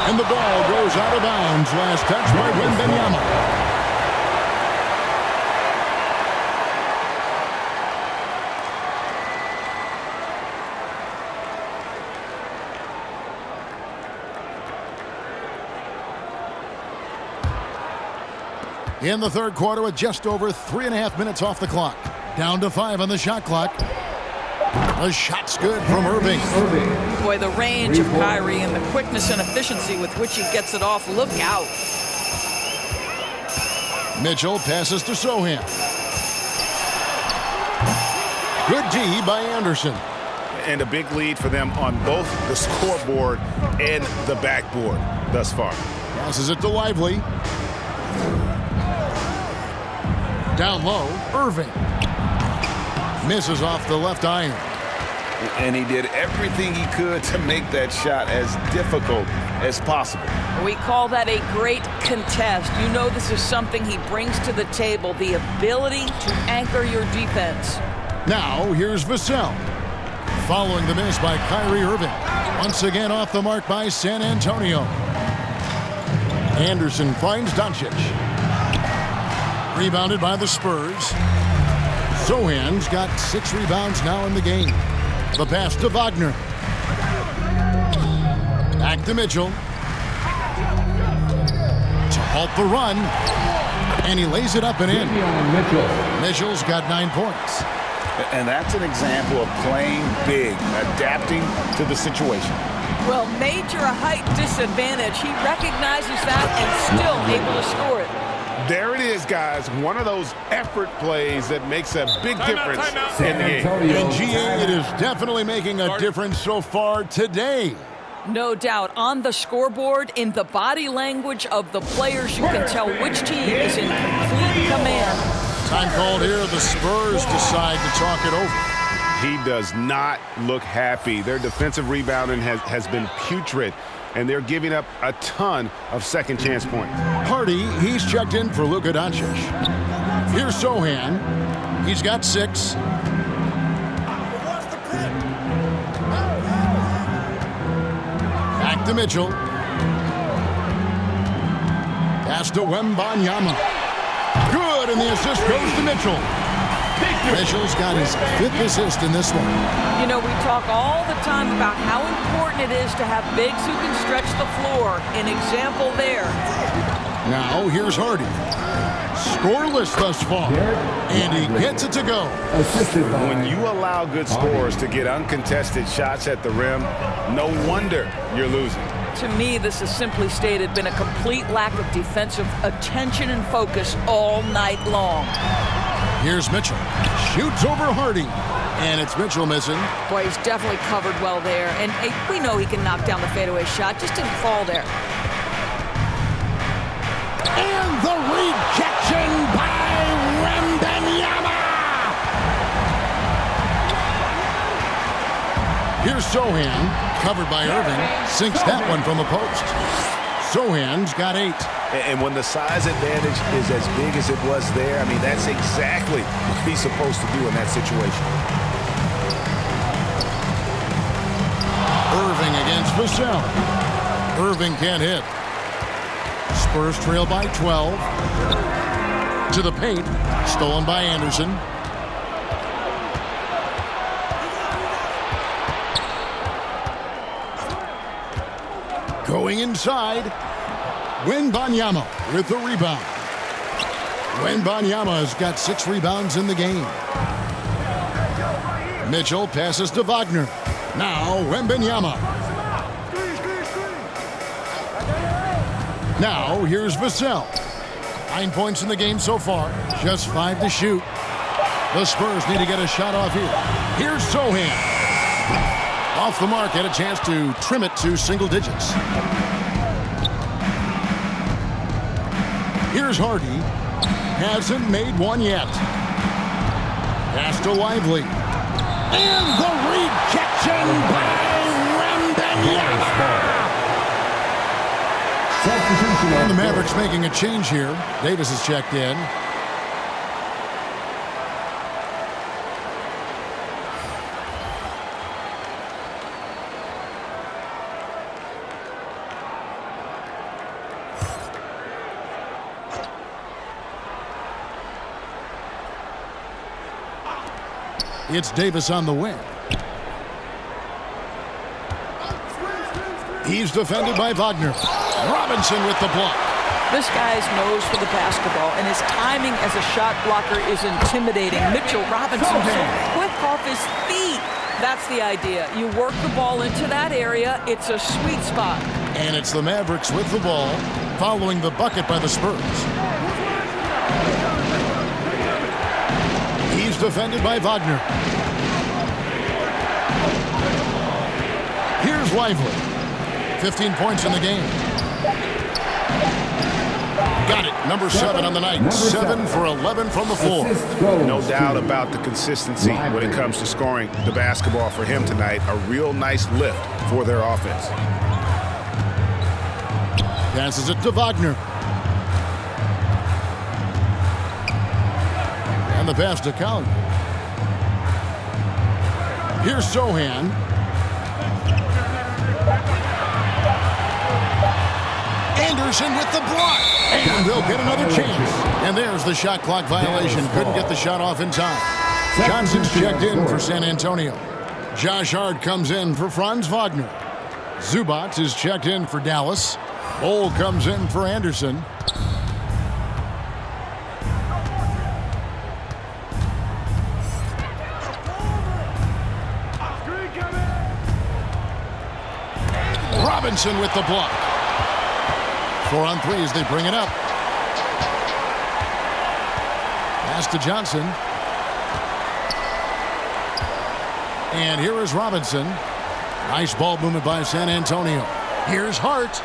And the ball goes out of bounds. Last touch by Wembanyama. In the third quarter with just over 3.5 minutes off the clock. Down to 5 on the shot clock. The shot's good from Irving. Boy, the range of Kyrie and the quickness and efficiency with which he gets it off. Look out. Mitchell passes to Sohan. Good D by Anderson. And a big lead for them on both the scoreboard and the backboard thus far. Passes it to Lively. Down low, Irving. Misses off the left iron. And he did everything he could to make that shot as difficult as possible. We call that a great contest. You know this is something he brings to the table, the ability to anchor your defense. Now, here's Vassell. Following the miss by Kyrie Irving. Once again off the mark by San Antonio. Anderson finds Doncic. Rebounded by the Spurs. Sohan's got 6 rebounds now in the game. The pass to Wagner. Back to Mitchell. To halt the run. And he lays it up and in. Mitchell's got 9 points. And that's an example of playing big, adapting to the situation. Well, major a height disadvantage. He recognizes that and still able to score it. There it is, guys. One of those effort plays that makes a big difference in the game. And GA, it is definitely making a difference so far today. No doubt. On the scoreboard, in the body language of the players, you can tell which team is in complete command. Time called here. The Spurs decide to talk it over. He does not look happy. Their defensive rebounding has been putrid, and they're giving up a ton of second chance points. Hardy, he's checked in for Luka Doncic. Here's Sohan. He's got 6. Back to Mitchell. Pass to Wembanyama. Good, and the assist goes to Mitchell. Mitchell's got his 5th assist in this one. You know, we talk all the time about how important it is to have bigs who can stretch the floor. An example there. Now, here's Hardy. Scoreless thus far. And he gets it to go. When you allow good scorers to get uncontested shots at the rim, no wonder you're losing. To me, this has simply stated been a complete lack of defensive attention and focus all night long. Here's Mitchell. Shoots over Hardy. And it's Mitchell missing. Boy, he's definitely covered well there. And we know he can knock down the fadeaway shot. Just didn't fall there. And the rejection by Wembanyama. Here's Sohan. Covered by Irving. Sinks that one from the post. Sohan's got 8. And when the size advantage is as big as it was there, I mean, that's exactly what he's supposed to do in that situation. Irving against Vassell. Irving can't hit. Spurs trail by 12. To the paint. Stolen by Anderson. Going inside. Wembanyama with the rebound. Wembanyama has got 6 rebounds in the game. Mitchell passes to Wagner. Now Wembanyama. Now here's Vassell. 9 points in the game so far. Just 5 to shoot. The Spurs need to get a shot off here. Here's Sohan. Off the mark, had a chance to trim it to single digits. Here's Hardy. Hasn't made one yet. Pass to Lively. And the rejection by Wembanyama. And the Mavericks making a change here. Davis is checked in. It's Davis on the wing. He's defended by Wagner. Robinson with the block. This guy's nose for the basketball, and his timing as a shot blocker is intimidating. Mitchell Robinson so quick off his feet. That's the idea. You work the ball into that area. It's a sweet spot. And it's the Mavericks with the ball, following the bucket by the Spurs. He's defended by Wagner. Here's Lively. 15 points in the game. Got it. Number 7 on the night. 7 for 11 from the floor. No doubt about the consistency when it comes to scoring the basketball for him tonight. A real nice lift for their offense. Passes it to Wagner. And the pass to Collier. Here's Sohan. Anderson with the block. And they'll get another chance. And there's the shot clock violation. Couldn't get the shot off in time. Johnson's checked in for San Antonio. Josh Hart comes in for Franz Wagner. Zubac is checked in for Dallas. Bol comes in for Anderson. Robinson with the block. 4 on 3 as they bring it up. Pass to Johnson. And here is Robinson. Nice ball movement by San Antonio. Here's Hart.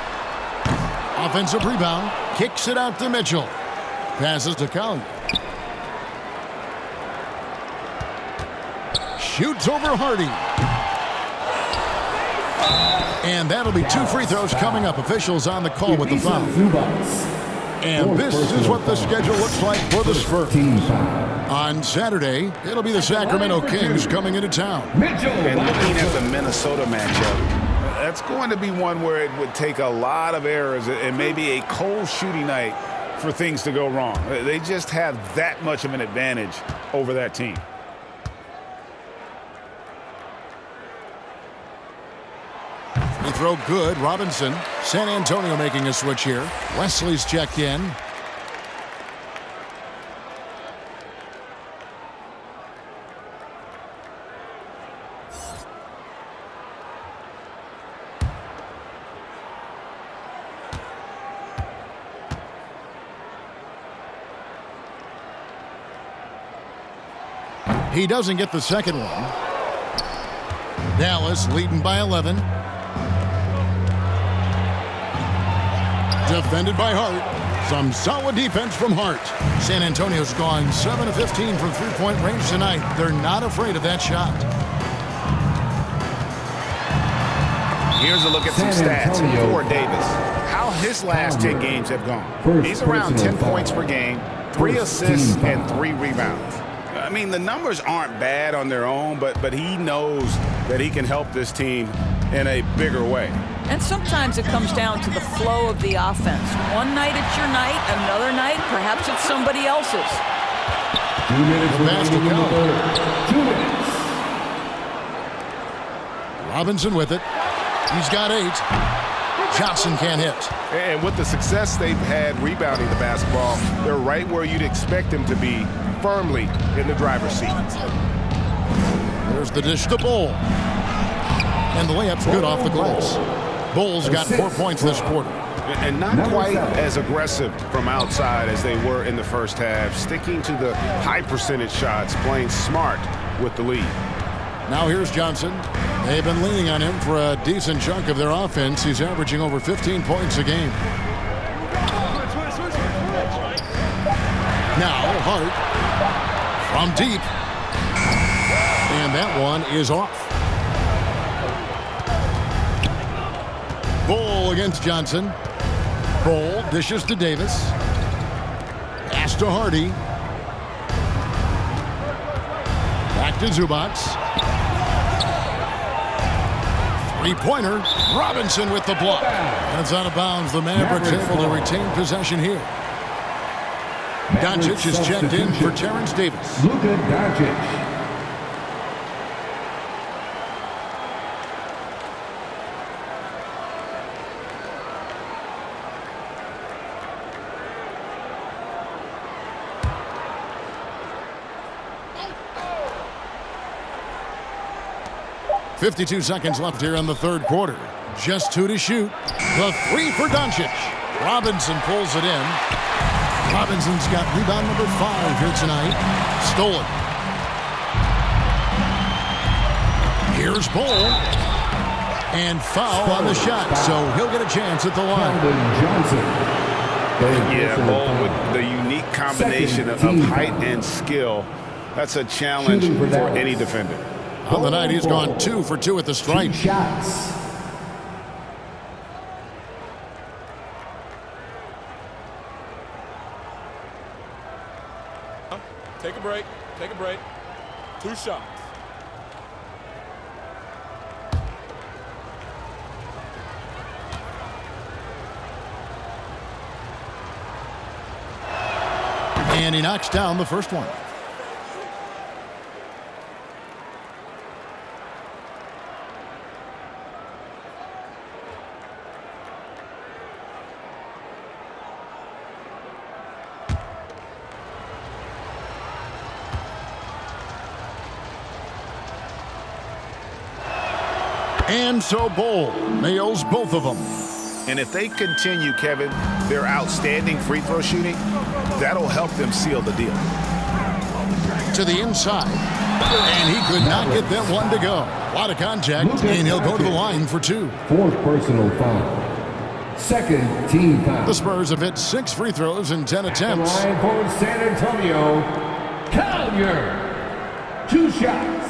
Offensive rebound. Kicks it out to Mitchell. Passes to Collier. Shoots over Hardy. And that'll be 2 free throws coming up. Officials on the call with the foul. And this is what the schedule looks like for the Spurs. On Saturday, it'll be the Sacramento Kings coming into town. And looking at the Minnesota matchup, that's going to be one where it would take a lot of errors and maybe a cold shooting night for things to go wrong. They just have that much of an advantage over that team. Free throw good. Robinson. San Antonio making a switch here. Wesley's checked in. He doesn't get the second one. Dallas leading by 11. Defended by Hart. Some solid defense from Hart. San Antonio's gone 7 of 15 from three-point range tonight. They're not afraid of that shot. Here's a look at some stats for Davis. How his last 10 games have gone. He's around 10 points per game, 3 assists, and 3 rebounds. I mean, the numbers aren't bad on their own, but he knows that he can help this team in a bigger way. And sometimes it comes down to the flow of the offense. One night it's your night, another night perhaps it's somebody else's. 2 minutes remaining. 2 minutes. Robinson with it. He's got 8. Johnson can't hit. And with the success they've had rebounding the basketball, they're right where you'd expect them to be, firmly in the driver's seat. There's the dish to Bull. And the layup's good off the glass. Bull's got 4 points this quarter. And not quite as aggressive from outside as they were in the first half, sticking to the high percentage shots, playing smart with the lead. Now here's Johnson. They've been leaning on him for a decent chunk of their offense. He's averaging over 15 points a game. Now Hart from deep. And that one is off. Bull against Johnson. Bull dishes to Davis. Pass to Hardy. Back to Zubac. Three-pointer. Robinson with the block. That's out of bounds. The Mavericks able to retain possession here. Doncic is checked in for Terrence Davis. Luka Doncic. .52 seconds left here in the third quarter. Just 2 to shoot. The three for Doncic. Robinson pulls it in. Robinson's got rebound number 5 here tonight. Stolen. Here's Bull. And foul on the shot, so he'll get a chance at the line. Yeah, Bull with the unique combination of height and skill. That's a challenge for any defender. On the night, he's gone 2 for 2 at the stripe. Shots. Take a break. Take a break. 2 shots. And he knocks down the first one. And so Bull nails both of them. And if they continue, Kevin, their outstanding free throw shooting, that'll help them seal the deal. To the inside. And he could not get that one to go. A lot of contact, and he'll go to the line for 2. 4th personal foul. 2nd team foul. The Spurs have hit 6 free throws in 10 attempts. The line for San Antonio, Collier. 2 shots.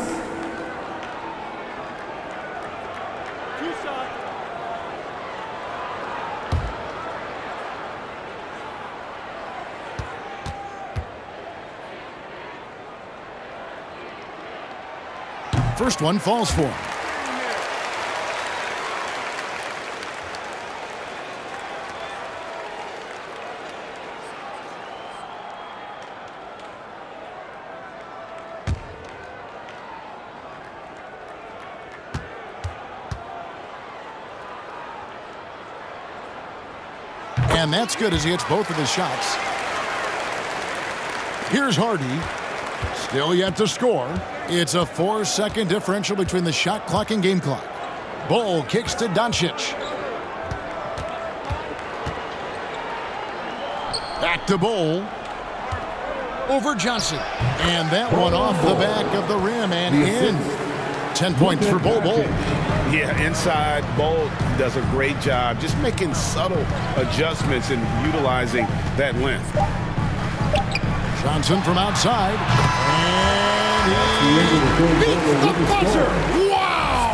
First one falls for him. And that's good as he hits both of his shots. Here's Hardy. Still yet to score. It's a 4-second differential between the shot clock and game clock. Bull kicks to Doncic. Back to Bull. Over Johnson. And that one off the back of the rim and in. 10 points for Bull. Yeah, inside, Bull does a great job just making subtle adjustments and utilizing that length. Johnson from outside. And he beats the buzzer. Wow!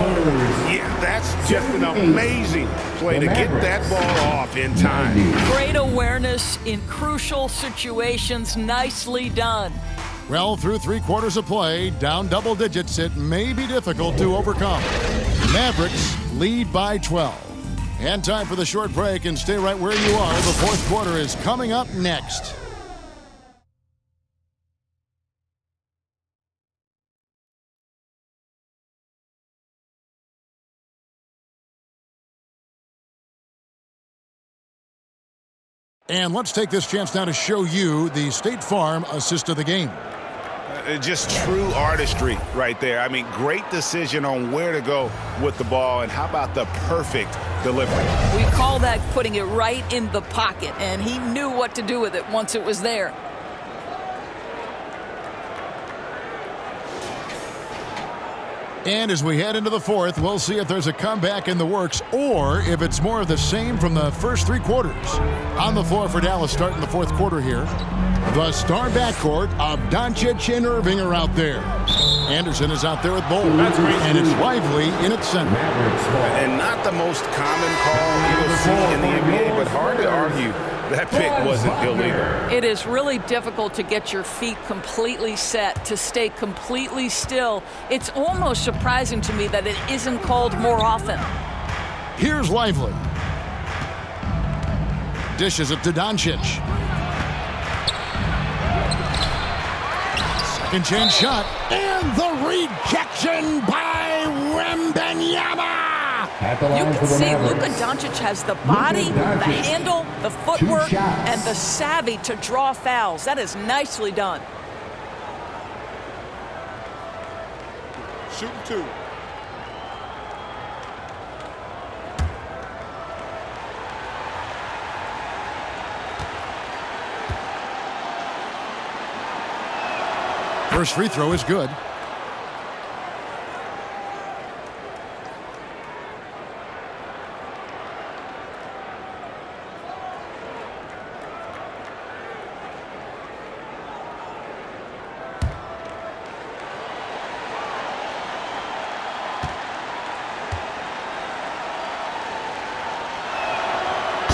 Yeah, that's just an amazing play to get that ball off in time. Great awareness in crucial situations. Nicely done. Well, through 3 quarters of play, down double digits, it may be difficult to overcome. Mavericks lead by 12. And time for the short break, and stay right where you are. The fourth quarter is coming up next. And let's take this chance now to show you the State Farm assist of the game. Just true artistry right there. I mean, great decision on where to go with the ball, and how about the perfect delivery? We call that putting it right in the pocket, and he knew what to do with it once it was there. And as we head into the fourth, we'll see if there's a comeback in the works or if it's more of the same from the first three quarters. On the floor for Dallas starting the fourth quarter here. The star backcourt of Doncic and Irving are out there. Anderson is out there with Bol. And it's Lively in its center. And not the most common call you'll see in the NBA, but hard to argue that pick wasn't illegal. It is really difficult to get your feet completely set, to stay completely still. It's almost surprising to me that it isn't called more often. Here's Lively. Dishes it to Doncic. Second chance shot. And the rejection by Wembanyama. You can see Luka Doncic has the body, the handle, the footwork, and the savvy to draw fouls. That is nicely done. Shooting two. First free throw is good.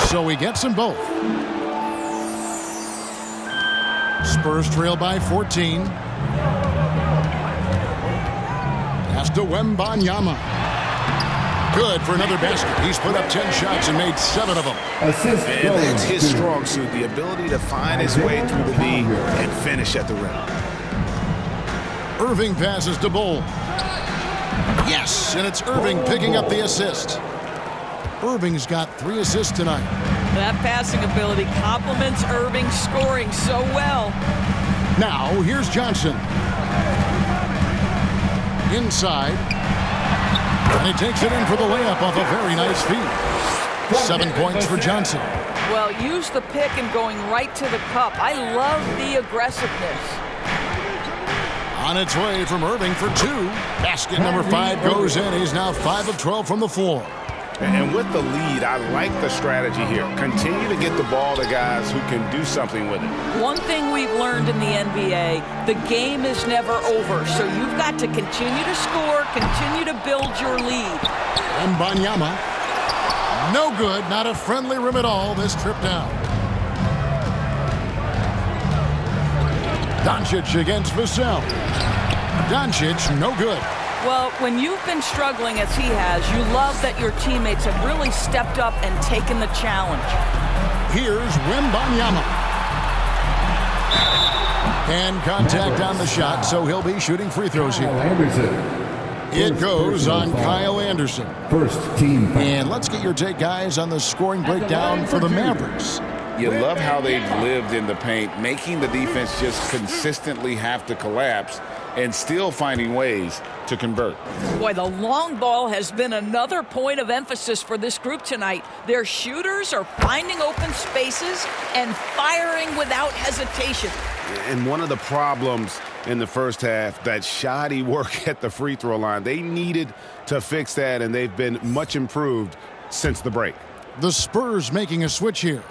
So he gets them both. Spurs trail by 14. Pass to Wembanyama. Good for another basket. He's put up 10 shots and made 7 of them. And that's his strong suit, the ability to find his way through the league and finish at the rim. Irving passes to Bol. Yes, and it's Irving picking up the assist. Irving's got 3 assists tonight. That passing ability complements Irving's scoring so well. Now, here's Johnson. Inside. And he takes it in for the layup off a very nice feed. 7 points for Johnson. Well, use the pick and going right to the cup. I love the aggressiveness. On its way from Irving for 2. Basket number 5 goes in. He's now 5 of 12 from the floor. And with the lead, I like the strategy here. Continue to get the ball to guys who can do something with it. One thing we've learned in the NBA, the game is never over. So you've got to continue to score, continue to build your lead. Wembanyama. No good. Not a friendly rim at all this trip down. Doncic against Vassell. Doncic, no good. Well, when you've been struggling as he has, you love that your teammates have really stepped up and taken the challenge. Here's Wembanyama. And contact on the shot, so he'll be shooting free throws here. It goes on Kyle Anderson. First team foul. And let's get your take, guys, on the scoring breakdown for the Mavericks. You love how they've lived in the paint, making the defense just consistently have to collapse and still finding ways to convert. Boy, the long ball has been another point of emphasis for this group tonight. Their shooters are finding open spaces and firing without hesitation. And one of the problems in the first half, that shoddy work at the free throw line. They needed to fix that, and they've been much improved since the break. The Spurs making a switch here.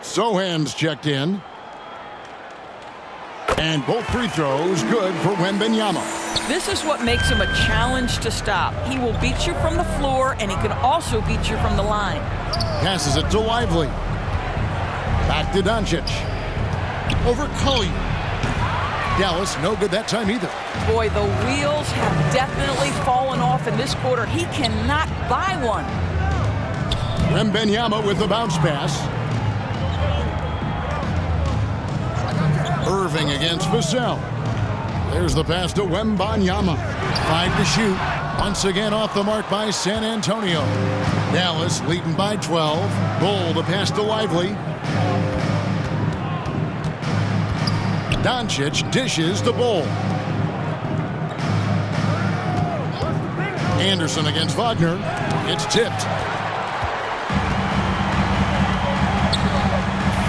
Sohan's checked in. And both free throws good for Wembanyama. This is what makes him a challenge to stop. He will beat you from the floor, and he can also beat you from the line. Passes it to Lively. Back to Doncic. Over Collier. Dallas, no good that time either. Boy, the wheels have definitely fallen off in this quarter. He cannot buy one. Wembanyama with the bounce pass. Irving against Vassell. There's the pass to Wembanyama. 5 to shoot. Once again off the mark by San Antonio. Dallas leading by 12. Bol the pass to Lively. Doncic dishes the ball. Anderson against Wagner. It's tipped.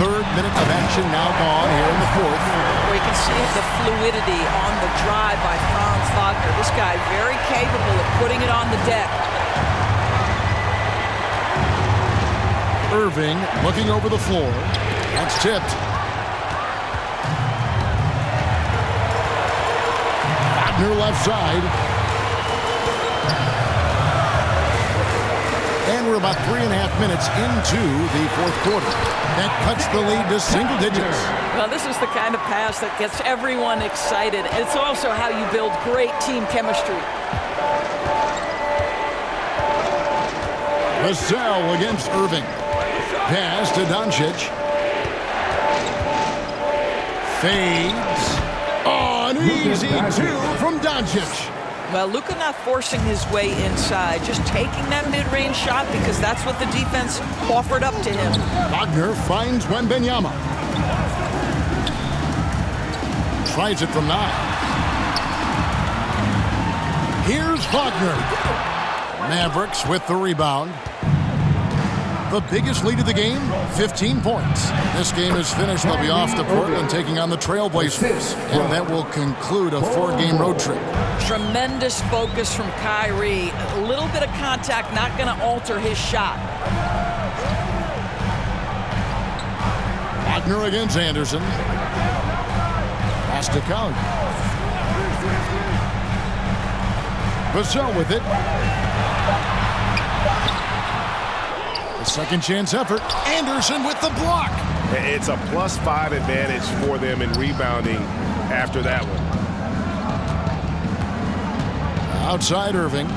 Third minute of action now gone here in the fourth. We can see the fluidity on the drive by Franz Wagner. This guy very capable of putting it on the deck. Irving looking over the floor. That's tipped. Wagner left side. And we're about 3.5 minutes into the fourth quarter. That cuts the lead to single digits. Well, this is the kind of pass that gets everyone excited. It's also how you build great team chemistry. Vassell against Irving. Pass to Doncic. Fades. Oh, an easy two from Doncic. Well, Luka not forcing his way inside, just taking that mid-range shot because that's what the defense offered up to him. Wagner finds Wembanyama. Tries it from 9. Here's Wagner. Mavericks with the rebound. The biggest lead of the game, 15 points. This game is finished. They'll be off to Portland taking on the Trailblazers. And that will conclude a 4-game road trip. Tremendous focus from Kyrie. A little bit of contact, not going to alter his shot. Wagner against Anderson. Pass to Count. Vassell with it. A second chance effort. Anderson with the block. It's a +5 advantage for them in rebounding after that one. Outside Irving.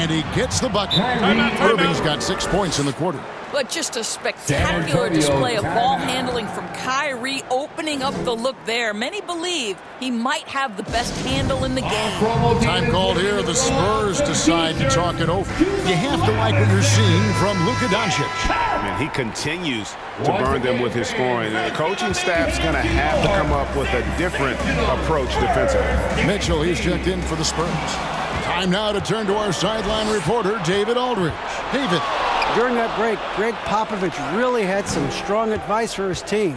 And he gets the bucket. Irving's got 6 points in the quarter. But just a spectacular display of ball handling from Kyrie, opening up the look there. Many believe he might have the best handle in the game. Time called here. The Spurs decide to talk it over. You have to like what you're seeing from Luka Doncic. He continues to burn them with his scoring. The coaching staff's going to have to come up with a different approach defensively. Mitchell, he's checked in for the Spurs. Time now to turn to our sideline reporter, David Aldridge. David. During that break, Greg Popovich really had some strong advice for his team.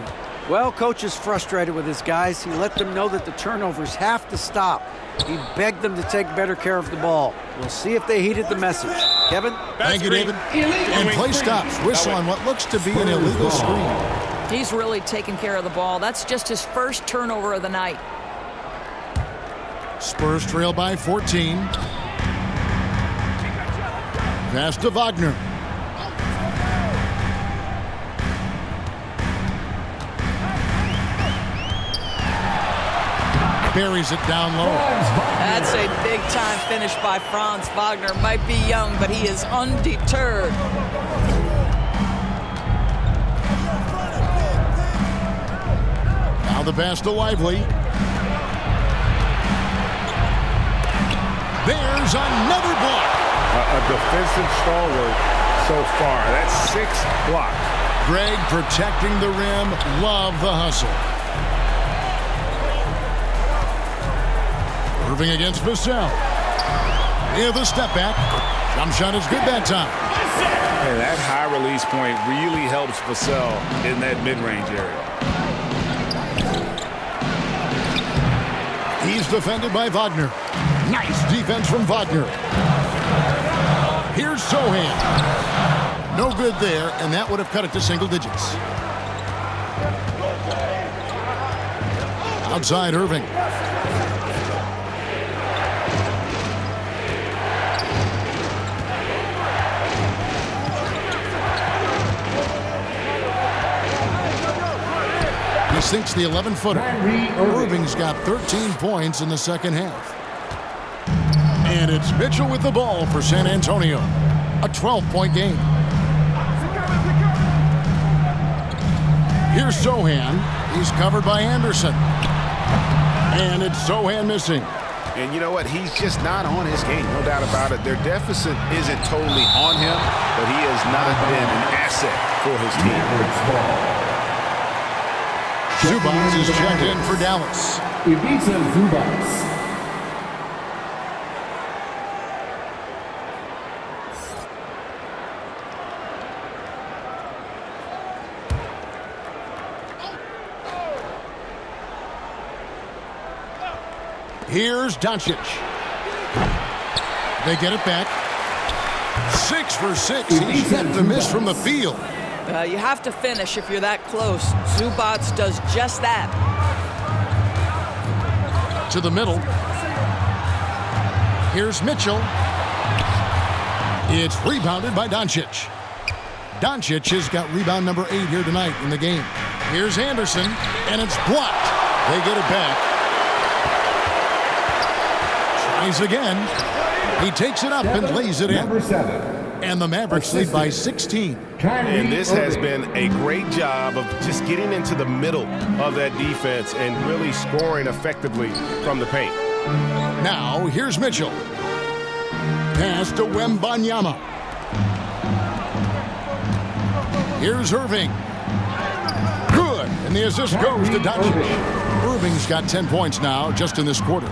Well, coach is frustrated with his guys. He let them know that the turnovers have to stop. He begged them to take better care of the ball. We'll see if they heeded the message. Kevin? Thank you, David. And play stops. Whistle on what looks to be an illegal screen. He's really taking care of the ball. That's just his first turnover of the night. Spurs trail by 14. Pass to Wagner. Buries it down low. That's a big-time finish by Franz Wagner. Might be young, but he is undeterred. Now the pass to Lively. There's another block. A defensive stalwart so far. That's 6 blocks. Greg protecting the rim. Love the hustle. Irving against Vassell. Yeah, the step back. Jump shot is good that time. And that high release point really helps Vassell in that mid-range area. He's defended by Wagner. Nice defense from Wagner. Here's Sohan. No good there, and that would have cut it to single digits. Outside Irving. He sinks the 11-footer. Irving's got 13 points in the second half. And it's Mitchell with the ball for San Antonio. A 12-point game. Here's Sohan. He's covered by Anderson. And it's Sohan missing. And you know what? He's just not on his game, no doubt about it. Their deficit isn't totally on him, but he has not been an asset for his team. Zubac is checked in for Dallas. Ivica Zubac. Here's Doncic. They get it back. 6 for 6. He's yet to miss from the field. You have to finish if you're that close. Zubac does just that. To the middle. Here's Mitchell. It's rebounded by Doncic. Doncic has got rebound number 8 here tonight in the game. Here's Anderson, and it's blocked. They get it back. Tries again. He takes it up and lays it in. And the Mavericks lead by 16. And this has been a great job of just getting into the middle of that defense and really scoring effectively from the paint. Now, here's Mitchell. Pass to Wembanyama. Here's Irving. Good. And the assist goes to Doncic. Irving's got 10 points now just in this quarter.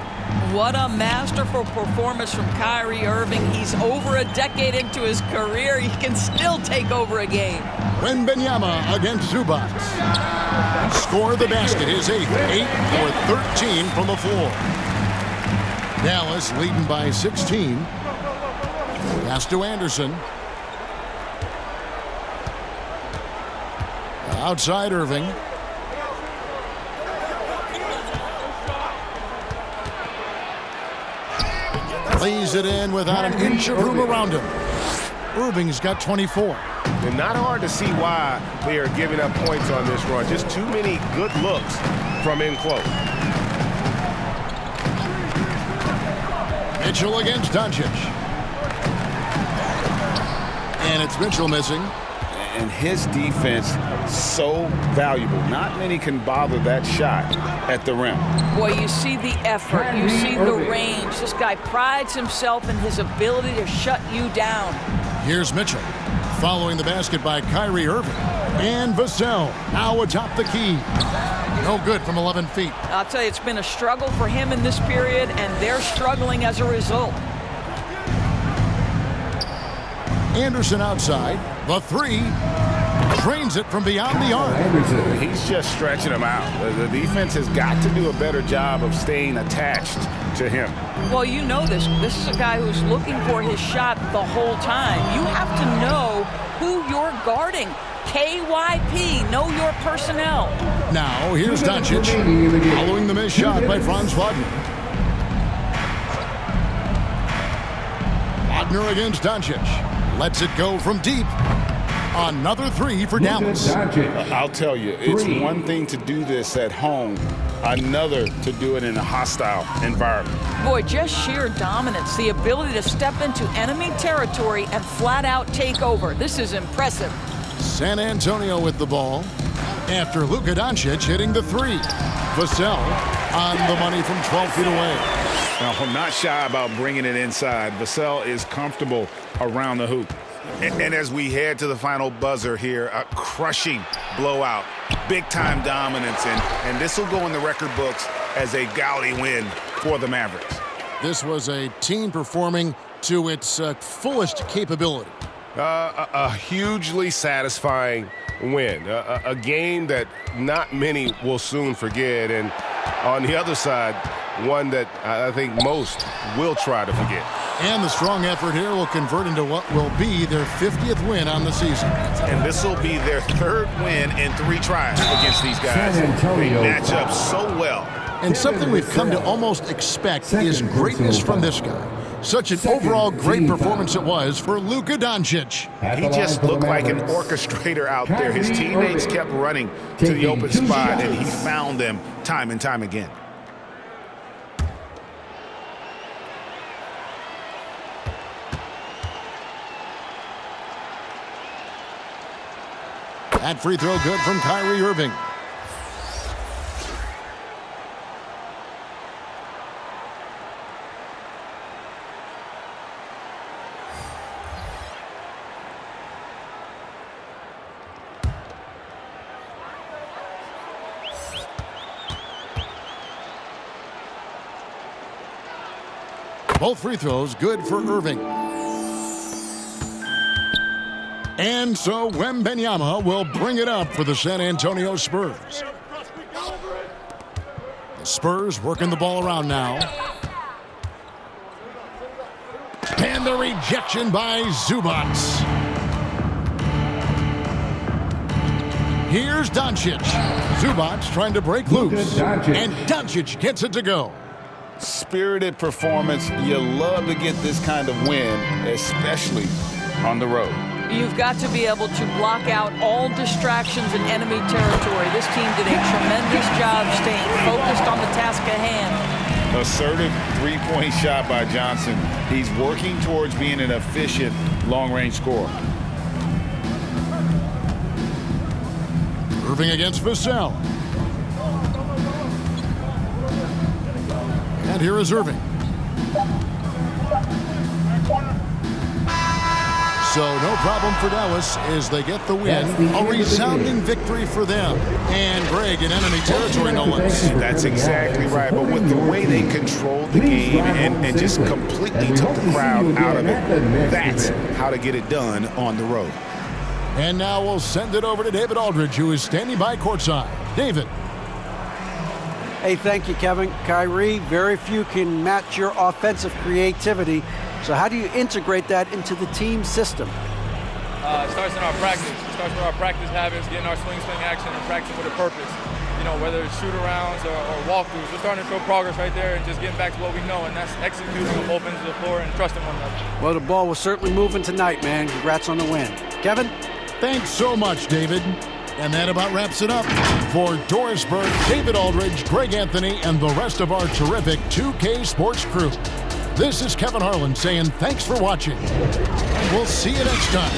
What a masterful performance from Kyrie Irving. He's over a decade into his career. He can still take over a game. Wembanyama against Zubac. Score the basket, his 8th. 8 for 13 from the floor. Dallas leading by 16. Pass to Anderson. Outside Irving. Lays it in without an inch of room around him. Irving's got 24. And not hard to see why they are giving up points on this run. Just too many good looks from in close. Mitchell against Doncic. And it's Mitchell missing. And his defense so valuable. Not many can bother that shot at the rim. Boy, you see the effort. You see the range. This guy prides himself in his ability to shut you down. Here's Mitchell. Following the basket by Kyrie Irving. And Vassell now atop the key. No good from 11 feet. I'll tell you, it's been a struggle for him in this period, and they're struggling as a result. Anderson outside. The 3. Drains it from beyond the arc. He's just stretching him out. The defense has got to do a better job of staying attached to him. Well, you know this. This is a guy who's looking for his shot the whole time. You have to know who you're guarding. KYP, know your personnel. Now, here's Doncic. Following the missed shot by Franz Wagner. Wagner against Doncic. Lets it go from deep. Another 3 for Dallas. I'll tell you, it's one thing to do this at home, another to do it in a hostile environment. Boy, just sheer dominance, the ability to step into enemy territory and flat out take over. This is impressive. San Antonio with the ball after Luka Doncic hitting the 3. Vassell on the money from 12 feet away. Now, I'm not shy about bringing it inside. Vassell is comfortable around the hoop. And as we head to the final buzzer here, a crushing blowout, big-time dominance, and this will go in the record books as a gaudy win for the Mavericks. This was a team performing to its fullest capability. A hugely satisfying win, a game that not many will soon forget, and on the other side, one that I think most will try to forget. And the strong effort here will convert into what will be their 50th win on the season. And this will be their 3rd win in 3 tries against these guys. They match up so well. And something we've come to almost expect is greatness from this guy. Such an overall great performance it was for Luka Doncic. He just looked like an orchestrator out there. His teammates kept running to the open spot, and he found them time and time again. That free throw good from Kyrie Irving. Both free throws good for Irving. And so Wembanyama will bring it up for the San Antonio Spurs. The Spurs working the ball around now. And the rejection by Zubac. Here's Doncic. Zubac trying to break loose. And Doncic gets it to go. Spirited performance. You love to get this kind of win, especially on the road. You've got to be able to block out all distractions in enemy territory. This team did a tremendous job staying focused on the task at hand. Assertive three-point shot by Johnson. He's working towards being an efficient long-range scorer. Irving against Vassell. And here is Irving. So no problem for Dallas as they get the win. A resounding victory for them. And Greg in enemy territory, no less. That's exactly right. But with the way they controlled the game and just completely took the crowd out of it, that's how to get it done on the road. And now we'll send it over to David Aldridge, who is standing by courtside. David. Hey, thank you, Kevin. Kyrie, very few can match your offensive creativity. So how do you integrate that into the team system? It starts in our practice. It starts with our practice habits, getting our swing action and practicing with a purpose. You know, whether it's shoot-arounds or walkthroughs, we're starting to show progress right there and just getting back to what we know, and that's executing on both ends of the floor and trusting one another. Well, the ball was certainly moving tonight, man. Congrats on the win. Kevin? Thanks so much, David. And that about wraps it up. For Doris Burke, David Aldridge, Greg Anthony, and the rest of our terrific 2K Sports crew. This is Kevin Harlan saying thanks for watching. And we'll see you next time.